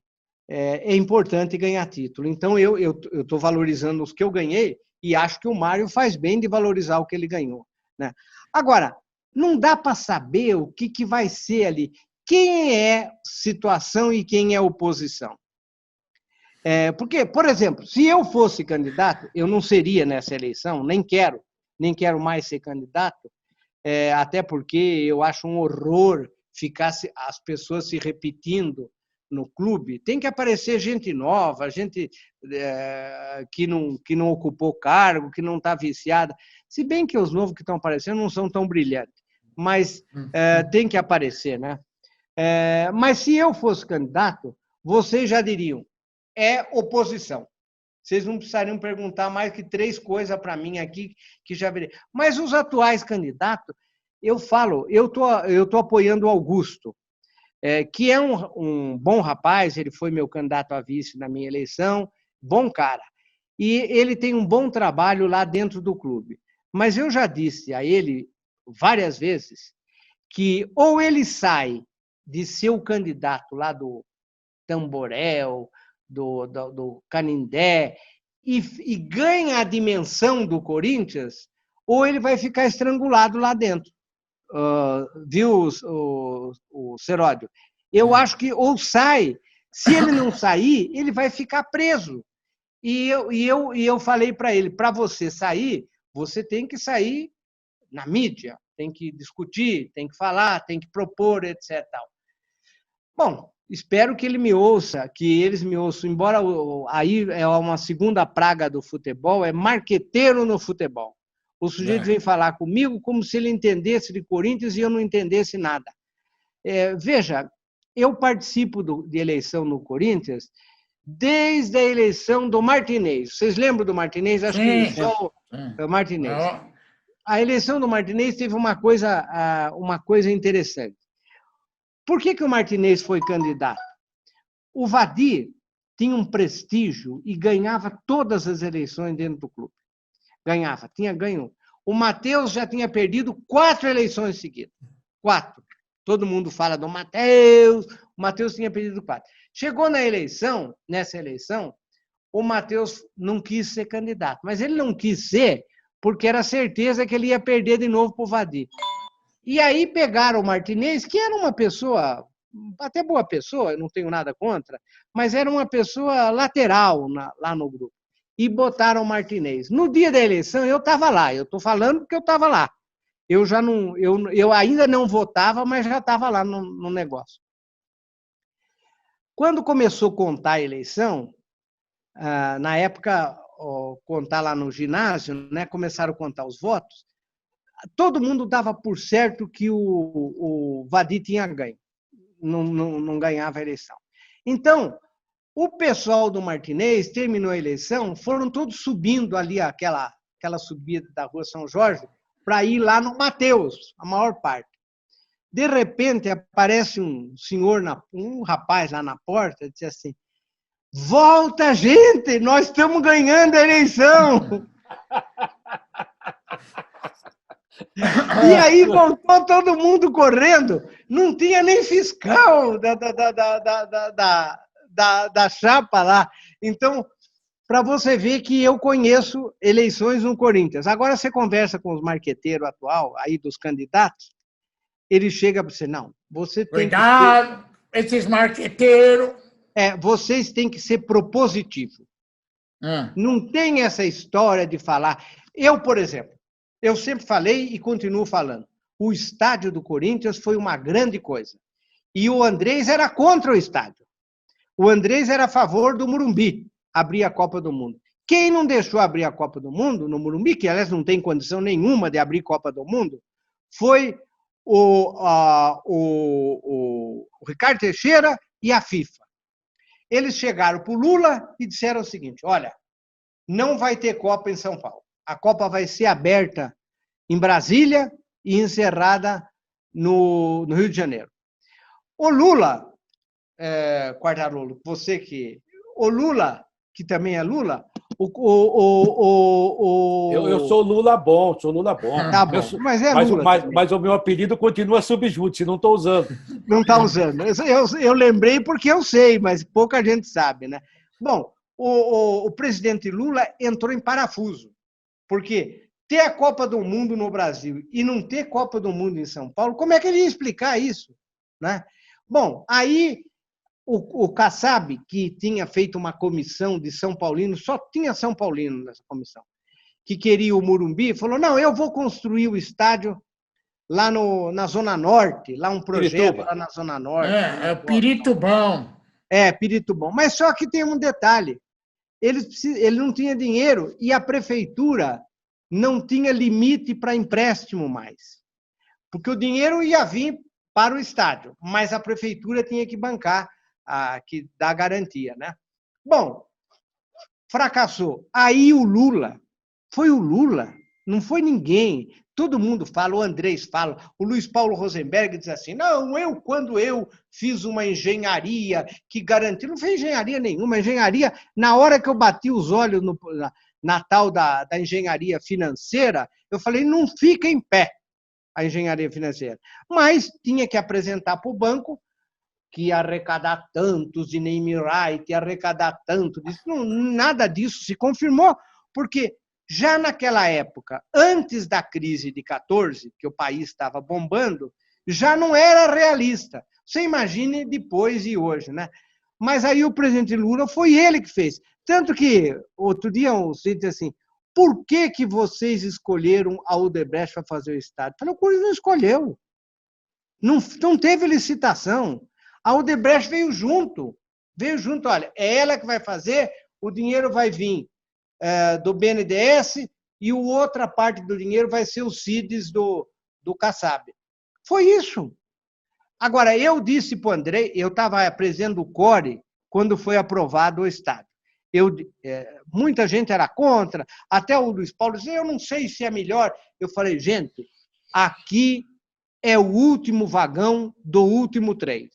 é importante ganhar título. Então, eu estou valorizando os que eu ganhei e acho que o Mário faz bem de valorizar o que ele ganhou, né? Agora, não dá para saber o que vai ser ali. Quem é situação e quem é oposição? Porque, por exemplo, se eu fosse candidato, eu não seria nessa eleição, nem quero mais ser candidato, até porque eu acho um horror ficar as pessoas se repetindo no clube. Tem que aparecer gente nova, gente que não ocupou cargo, que não está viciada. Se bem que os novos que estão aparecendo não são tão brilhantes, mas tem que aparecer, né? Mas se eu fosse candidato, vocês já diriam, é oposição. Vocês não precisariam perguntar mais que 3 coisas para mim aqui, que já virei. Mas os atuais candidatos, eu falo, eu tô apoiando o Augusto, que é um bom rapaz, ele foi meu candidato a vice na minha eleição, bom cara. E ele tem um bom trabalho lá dentro do clube. Mas eu já disse a ele várias vezes que ou ele sai de ser o candidato lá do Tamborel, do Canindé, e ganha a dimensão do Corinthians, ou ele vai ficar estrangulado lá dentro. Viu, o Seródio? Eu acho que ou sai, se ele não sair, ele vai ficar preso. E eu falei para ele, para você sair, você tem que sair na mídia, tem que discutir, tem que falar, tem que propor, etc. Bom, espero que ele me ouça, que eles me ouçam, embora aí é uma segunda praga do futebol, é marqueteiro no futebol. O sujeito vem falar comigo como se ele entendesse de Corinthians e eu não entendesse nada. Veja, eu participo de eleição no Corinthians desde a eleição do Martinez. Vocês lembram do Martinez? Acho que só o Martinez. A eleição do Martinez teve uma coisa interessante. Por que o Martinez foi candidato? O Vadir tinha um prestígio e ganhava todas as eleições dentro do clube. Ganhava, tinha ganho. O Matheus já tinha perdido 4 eleições seguidas. 4. Todo mundo fala do Matheus. O Matheus tinha perdido 4. Chegou nessa eleição, o Matheus não quis ser candidato. Mas ele não quis ser porque era certeza que ele ia perder de novo para o Vadir. E aí pegaram o Martinez, que era uma pessoa, até boa pessoa, eu não tenho nada contra, mas era uma pessoa lateral lá no grupo. E botaram o Martinez. No dia da eleição, eu estava lá. Eu estou falando porque eu estava lá. Eu ainda não votava, mas já estava lá no negócio. Quando começou a contar a eleição, na época, contar lá no ginásio, né, começaram a contar os votos, todo mundo dava por certo que o Vadir tinha ganho. Não ganhava a eleição. Então, o pessoal do Martinez terminou a eleição, foram todos subindo ali aquela subida da Rua São Jorge para ir lá no Matheus, a maior parte. De repente, aparece um rapaz lá na porta e disse assim, volta, gente, nós estamos ganhando a eleição. E aí voltou todo mundo correndo, não tinha nem fiscal da chapa lá. Então, para você ver que eu conheço eleições no Corinthians. Agora você conversa com os marqueteiros atual, aí dos candidatos, ele chega para você, não, você tem Cuidado, esses marqueteiros. Vocês têm que ser propositivo. Não tem essa história de falar. Eu, por exemplo, eu sempre falei e continuo falando, o estádio do Corinthians foi uma grande coisa. E o Andrés era contra o estádio. O Andrés era a favor do Morumbi, abrir a Copa do Mundo. Quem não deixou abrir a Copa do Mundo no Morumbi, que aliás não tem condição nenhuma de abrir Copa do Mundo, foi o Ricardo Teixeira e a FIFA. Eles chegaram para o Lula e disseram o seguinte, olha, não vai ter Copa em São Paulo. A Copa vai ser aberta em Brasília e encerrada no Rio de Janeiro. O Lula, Quartarolo, o Lula, que também é Lula, Eu sou Lula bom, sou Lula bom. Tá bom, mas é Lula. Mas o meu apelido continua subjúdice, não estou usando. Não está usando. Eu lembrei porque eu sei, mas pouca gente sabe, né? Bom, o presidente Lula entrou em parafuso, porque ter a Copa do Mundo no Brasil e não ter Copa do Mundo em São Paulo, como é que ele ia explicar isso? Né? Bom, aí o Kassab, que tinha feito uma comissão de São Paulino, só tinha São Paulino nessa comissão, que queria o Morumbi, falou, não, eu vou construir o estádio lá na Zona Norte, lá um projeto Pirituba. lá na Zona Norte. É o Piritubão. É, Piritubão. Mas só que tem um detalhe, ele não tinha dinheiro e a prefeitura não tinha limite para empréstimo mais. Porque o dinheiro ia vir para o estádio, mas a prefeitura tinha que bancar, que dá garantia, né? Bom, fracassou. Aí o Lula, foi o Lula, não foi ninguém. Todo mundo fala, o Andrés fala, o Luiz Paulo Rosenberg diz assim, não, quando eu fiz uma engenharia que garantiu, não fez engenharia nenhuma, engenharia, na hora que eu bati os olhos na tal da engenharia financeira, eu falei, não fica em pé a engenharia financeira. Mas tinha que apresentar para o banco que ia arrecadar tantos de name right, arrecadar tanto disso. Não, nada disso se confirmou, porque já naquela época, antes da crise de 14, que o país estava bombando, já não era realista. Você imagine depois e hoje, né? Mas aí o presidente Lula foi ele que fez. Tanto que, outro dia, você disse assim, por que vocês escolheram a Odebrecht para fazer o estádio? Eu falei, o Corinthians não escolheu. Não teve licitação. A Odebrecht veio junto. Olha, é ela que vai fazer, o dinheiro vai vir do BNDES e outra parte do dinheiro vai ser os CIDs do Kassab. Foi isso. Agora, eu disse para o André, eu estava presidente do CORE quando foi aprovado o estádio. Muita gente era contra, até o Luiz Paulo dizia, eu não sei se é melhor. Eu falei, gente, aqui é o último vagão do último trem.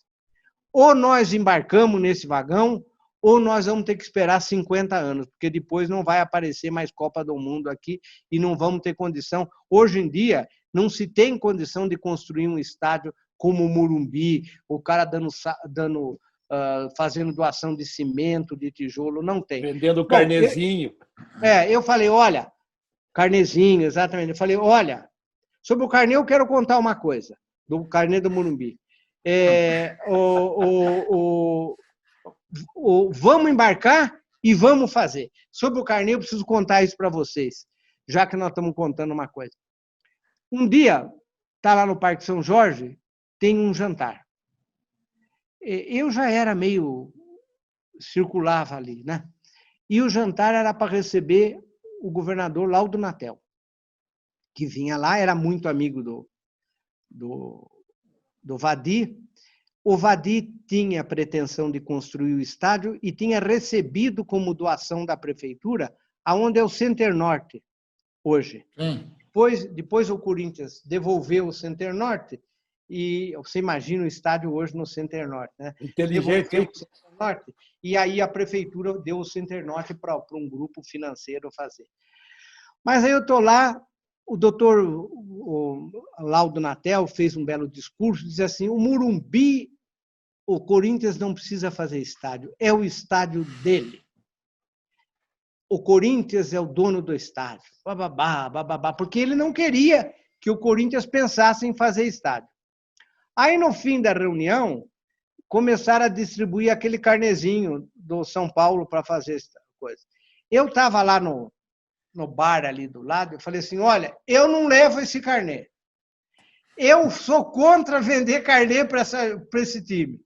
Ou nós embarcamos nesse vagão, ou nós vamos ter que esperar 50 anos, porque depois não vai aparecer mais Copa do Mundo aqui e não vamos ter condição. Hoje em dia, não se tem condição de construir um estádio como o Morumbi, o cara fazendo doação de cimento, de tijolo, não tem. Vendendo carnezinho. Eu falei, olha, carnezinho, exatamente. Eu falei, olha, sobre o carnê eu quero contar uma coisa, do carnê do Morumbi. Vamos embarcar e vamos fazer. Sobre o carnê, eu preciso contar isso para vocês, já que nós estamos contando uma coisa. Um dia, está lá no Parque São Jorge, tem um jantar. Eu já era meio... circulava ali, né? E o jantar era para receber o governador Laudo Natel, que vinha lá, era muito amigo do Vadi. O Vadi tinha a pretensão de construir o estádio e tinha recebido como doação da prefeitura aonde é o Center Norte hoje. Depois o Corinthians devolveu o Center Norte e você imagina o estádio hoje no Center Norte, né? Inteligente, hein? O Center Norte, e aí a prefeitura deu o Center Norte para um grupo financeiro fazer. Mas aí eu estou lá, o doutor Laudo Natel fez um belo discurso, diz assim, o Morumbi, o Corinthians não precisa fazer estádio, é o estádio dele. O Corinthians é o dono do estádio, bababá, porque ele não queria que o Corinthians pensasse em fazer estádio. Aí, no fim da reunião, começaram a distribuir aquele carnezinho do São Paulo para fazer essa coisa. Eu estava lá no bar ali do lado, eu falei assim, olha, eu não levo esse carnê. Eu sou contra vender carnê para esse time.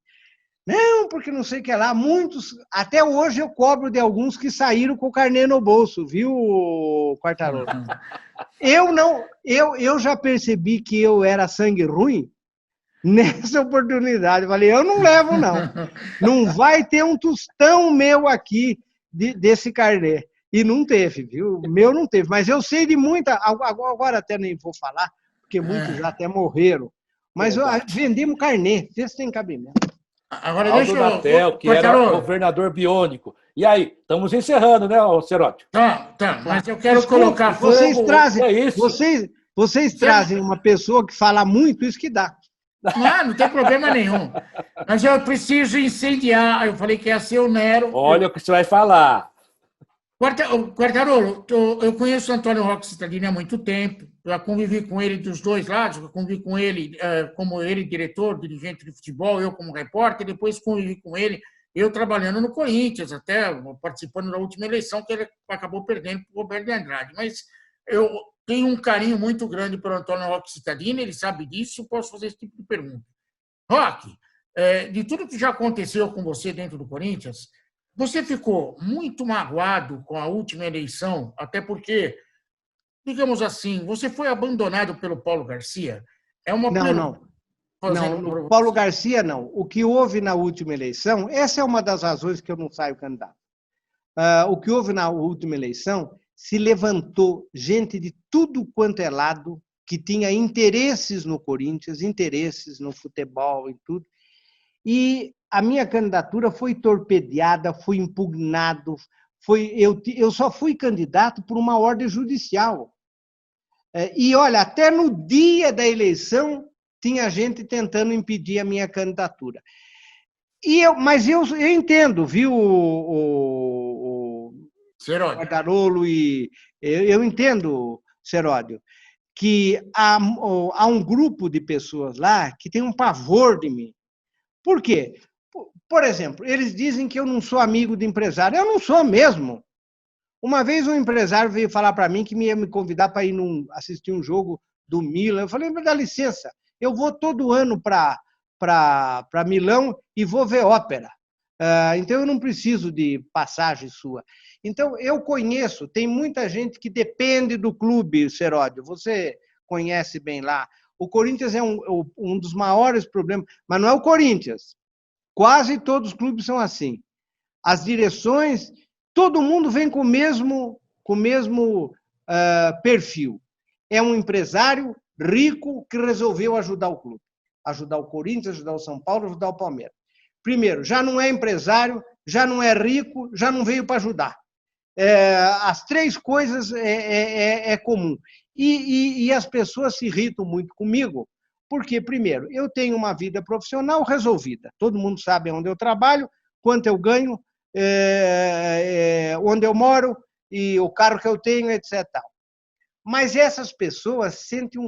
Não, porque não sei o que lá. Muitos, até hoje eu cobro de alguns que saíram com o carnê no bolso, viu, Quartarolo? Eu já percebi que eu era sangue ruim nessa oportunidade. Eu falei, eu não levo, não. Não vai ter um tostão meu aqui desse carnê. E não teve, viu? O meu não teve. Mas eu sei de muita... Agora até nem vou falar, porque muitos já até morreram. Mas vendemos carnê. Vê se tem cabimento. Agora Laudo Natel, que era governador biônico. E aí, estamos encerrando, né, Seródio? Tá, mas eu quero Desculpe, colocar fogo... É isso. Vocês trazem uma pessoa que fala muito, isso que dá. Não tem problema nenhum. Mas eu preciso incendiar. Eu falei que ia ser o Nero. Olha o que você vai falar. Quartarolo, eu conheço o Antônio Roque Cittadini há muito tempo. Eu convivi com ele dos dois lados. Eu convivi com ele como ele diretor, dirigente de futebol, eu como repórter. Depois convivi com ele, eu trabalhando no Corinthians, até participando da última eleição, que ele acabou perdendo para o Roberto de Andrade. Mas eu tenho um carinho muito grande pelo Antônio Roque Cittadini, ele sabe disso, posso fazer esse tipo de pergunta. Roque, de tudo que já aconteceu com você dentro do Corinthians, você ficou muito magoado com a última eleição, até porque, digamos assim, você foi abandonado pelo Paulo Garcia? É uma Não, no Paulo Garcia não. O que houve na última eleição, essa é uma das razões que eu não saio candidato. O que houve na última eleição, se levantou gente de tudo quanto é lado, que tinha interesses no Corinthians, interesses no futebol e tudo, e a minha candidatura foi torpedeada, foi impugnado, eu só fui candidato por uma ordem judicial. E, olha, até no dia da eleição, tinha gente tentando impedir a minha candidatura. Mas eu entendo, viu, o Quartarolo, e eu entendo, Seródio, que há um grupo de pessoas lá que tem um pavor de mim. Por quê? Por exemplo, eles dizem que eu não sou amigo de empresário. Eu não sou mesmo. Uma vez um empresário veio falar para mim que ia me convidar para ir assistir um jogo do Milan. Eu falei, mas dá licença, eu vou todo ano para Milão e vou ver ópera. Então eu não preciso de passagem sua. Então eu conheço, tem muita gente que depende do clube, Seródio. Você conhece bem lá. O Corinthians é um dos maiores problemas, mas não é o Corinthians. Quase todos os clubes são assim. As direções, todo mundo vem com o mesmo perfil. É um empresário rico que resolveu ajudar o clube. Ajudar o Corinthians, ajudar o São Paulo, ajudar o Palmeiras. Primeiro, já não é empresário, já não é rico, já não veio para ajudar. As três coisas é comum. E as pessoas se irritam muito comigo, porque, primeiro, eu tenho uma vida profissional resolvida. Todo mundo sabe onde eu trabalho, quanto eu ganho, onde eu moro, e o carro que eu tenho, etc. Mas essas pessoas sentem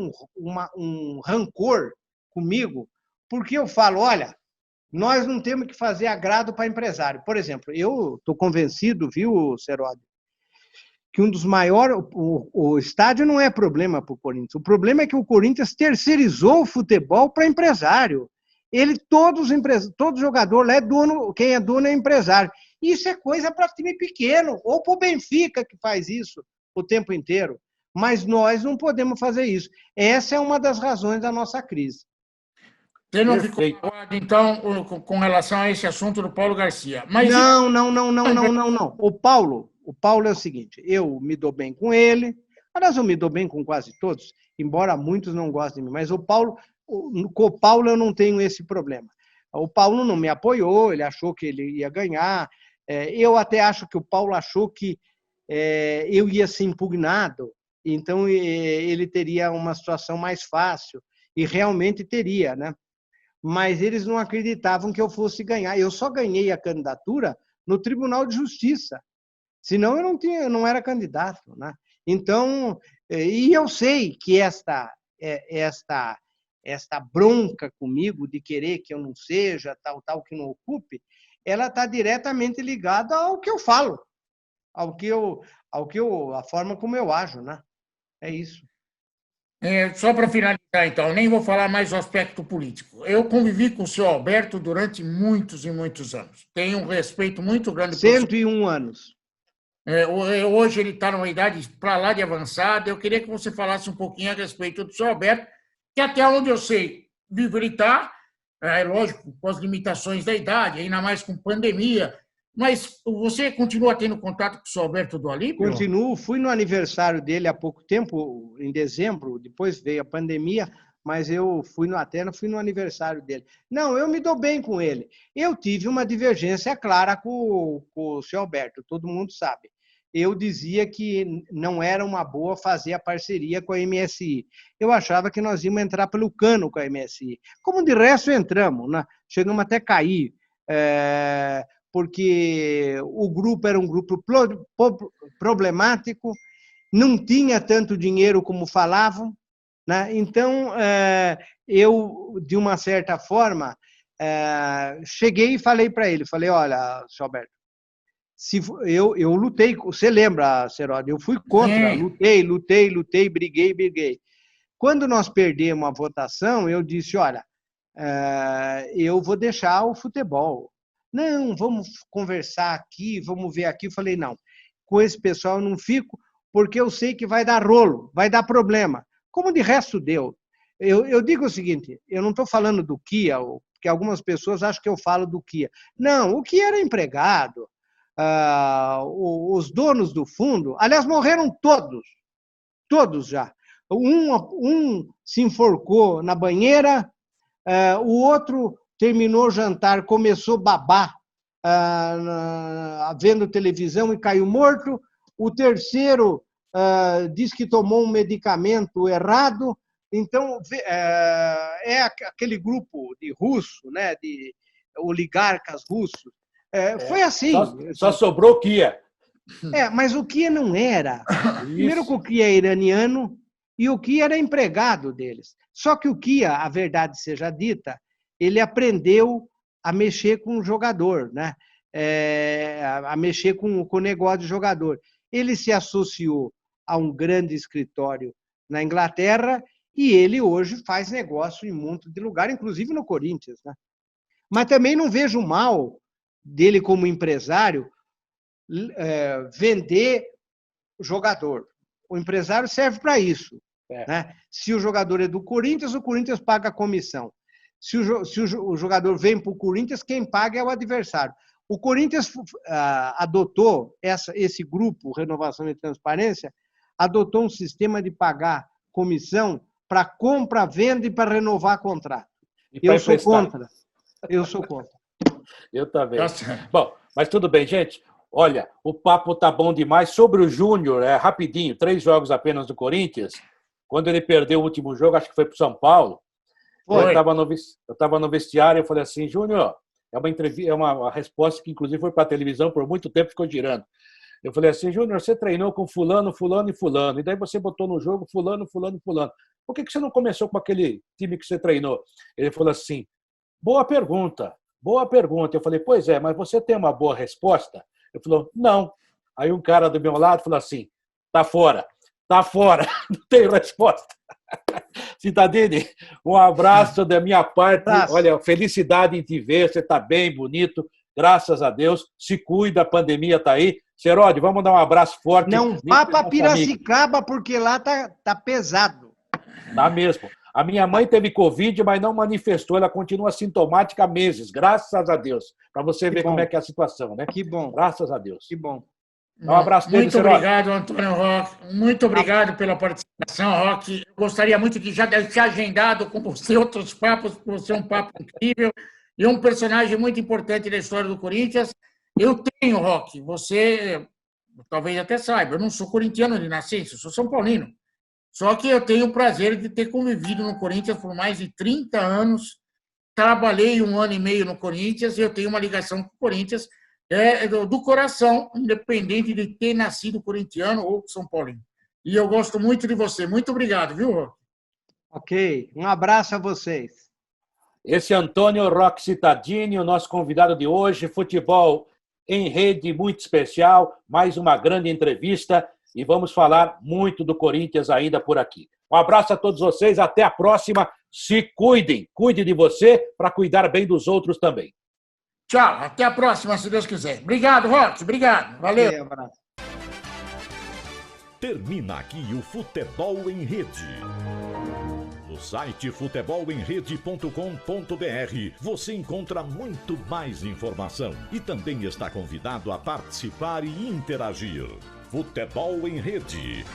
um rancor comigo, porque eu falo, olha, nós não temos que fazer agrado para empresário. Por exemplo, eu estou convencido, viu, Seródio, que um dos maiores... O estádio não é problema para o Corinthians. O problema é que o Corinthians terceirizou o futebol para empresário. Todo jogador lá é dono, quem é dono é empresário. Isso é coisa para time pequeno, ou para o Benfica, que faz isso o tempo inteiro. Mas nós não podemos fazer isso. Essa é uma das razões da nossa crise. Você não ficou magoado, então, com relação a esse assunto do Paulo Garcia? Mas não. O Paulo é o seguinte, eu me dou bem com ele, aliás, eu me dou bem com quase todos, embora muitos não gostem de mim, mas com o Paulo eu não tenho esse problema. O Paulo não me apoiou, ele achou que ele ia ganhar, eu até acho que o Paulo achou que eu ia ser impugnado, então ele teria uma situação mais fácil, e realmente teria, né? Mas eles não acreditavam que eu fosse ganhar. Eu só ganhei a candidatura no Tribunal de Justiça. Senão eu não era candidato, né? Então, e eu sei que esta bronca comigo de querer que eu não seja, tal, que não ocupe, ela está diretamente ligada ao que eu falo, a forma como eu ajo, né? É isso. Só para finalizar, então, nem vou falar mais do aspecto político. Eu convivi com o senhor Alberto durante muitos e muitos anos. Tenho um respeito muito grande. 101 anos. Hoje ele está numa idade para lá de avançada. Eu queria que você falasse um pouquinho a respeito do senhor Alberto, que até onde eu sei, vivo ele está, lógico, com as limitações da idade, ainda mais com pandemia. Mas você continua tendo contato com o senhor Alberto do Alípio? Continuo, fui no aniversário dele há pouco tempo, em dezembro, depois veio a pandemia, mas eu fui no aniversário dele. Não, eu me dou bem com ele. Eu tive uma divergência clara com o seu Alberto, todo mundo sabe. Eu dizia que não era uma boa fazer a parceria com a MSI. Eu achava que nós íamos entrar pelo cano com a MSI. Como de resto entramos, né? Chegamos até a cair, porque o grupo era um grupo problemático, não tinha tanto dinheiro como falavam, né? Então, eu, de uma certa forma, cheguei e falei para ele, falei, olha, seu Alberto, eu lutei, você lembra, Seródio, eu fui contra, lutei, briguei. Quando nós perdemos a votação, eu disse, olha, eu vou deixar o futebol. Não, vamos conversar aqui, vamos ver aqui. Eu falei, não, com esse pessoal eu não fico, porque eu sei que vai dar rolo, vai dar problema. Como de resto deu. Eu digo o seguinte, eu não estou falando do Kia, porque algumas pessoas acham que eu falo do Kia. Não, o Kia era empregado. Os donos do fundo, aliás, morreram todos já. Um se enforcou na banheira, o outro terminou o jantar, começou a babar vendo televisão e caiu morto, o terceiro disse que tomou um medicamento errado. Então, é aquele grupo de russo, né, de oligarcas russos. Foi assim. Só sobrou o Kia. Mas o Kia não era. Primeiro que o Kia é iraniano e o Kia era empregado deles. Só que o Kia, a verdade seja dita, ele aprendeu a mexer com o jogador, né? A mexer com o negócio de jogador. Ele se associou a um grande escritório na Inglaterra e ele hoje faz negócio em um monte de lugar, inclusive no Corinthians, né? Mas também não vejo mal dele como empresário vender jogador. O empresário serve para isso. Né? Se o jogador é do Corinthians, o Corinthians paga a comissão. Se o jogador vem para o Corinthians, quem paga é o adversário. O Corinthians adotou esse grupo, Renovação e Transparência, adotou um sistema de pagar comissão para compra, venda e para renovar contrato. Eu sou contra. Eu também. Bom, mas tudo bem, gente. Olha, o papo tá bom demais. Sobre o Júnior, rapidinho, 3 jogos apenas do Corinthians. Quando ele perdeu o último jogo, acho que foi para o São Paulo, eu estava no vestiário e eu falei assim, Júnior, é uma resposta que inclusive foi para a televisão por muito tempo, ficou girando. Eu falei assim, Júnior, você treinou com fulano, fulano e fulano, e daí você botou no jogo fulano, fulano e fulano. Por que você não começou com aquele time que você treinou? Ele falou assim, boa pergunta. Eu falei, pois é, mas você tem uma boa resposta? Ele falou, não. Aí um cara do meu lado falou assim, tá fora, não tem resposta. Cidadini, um abraço da minha parte. Olha, felicidade em te ver, você está bem, bonito, graças a Deus. Se cuida, a pandemia está aí. Seródio, vamos dar um abraço forte. Não vá para Piracicaba, porque lá tá pesado. Tá mesmo. A minha mãe teve Covid, mas não manifestou, ela continua sintomática há meses, graças a Deus. Para você ver como é que é a situação, né? Que bom. Graças a Deus. Que bom. Um abraço dele, muito obrigado, Antônio Roque. Muito obrigado pela participação, Roque. Eu gostaria muito de já ter agendado com você outros papos, por ser um papo incrível e um personagem muito importante da história do Corinthians. Eu tenho, Roque, você talvez até saiba, eu não sou corintiano de nascença, eu sou São Paulino. Só que eu tenho o prazer de ter convivido no Corinthians por mais de 30 anos. Trabalhei 1 ano e meio no Corinthians e eu tenho uma ligação com o Corinthians do coração, independente de ter nascido corintiano ou São Paulino. E eu gosto muito de você. Muito obrigado, viu, Roque? Ok. Um abraço a vocês. Esse é Antônio Roque Cittadini, o nosso convidado de hoje. Futebol em Rede, muito especial. Mais uma grande entrevista. E vamos falar muito do Corinthians ainda por aqui. Um abraço a todos vocês, até a próxima. Se cuidem, cuide de você para cuidar bem dos outros também. Tchau, até a próxima, se Deus quiser. Obrigado, Roque, obrigado. Valeu. Termina aqui o Futebol em Rede. No site futebolemrede.com.br você encontra muito mais informação e também está convidado a participar e interagir. Futebol em Rede.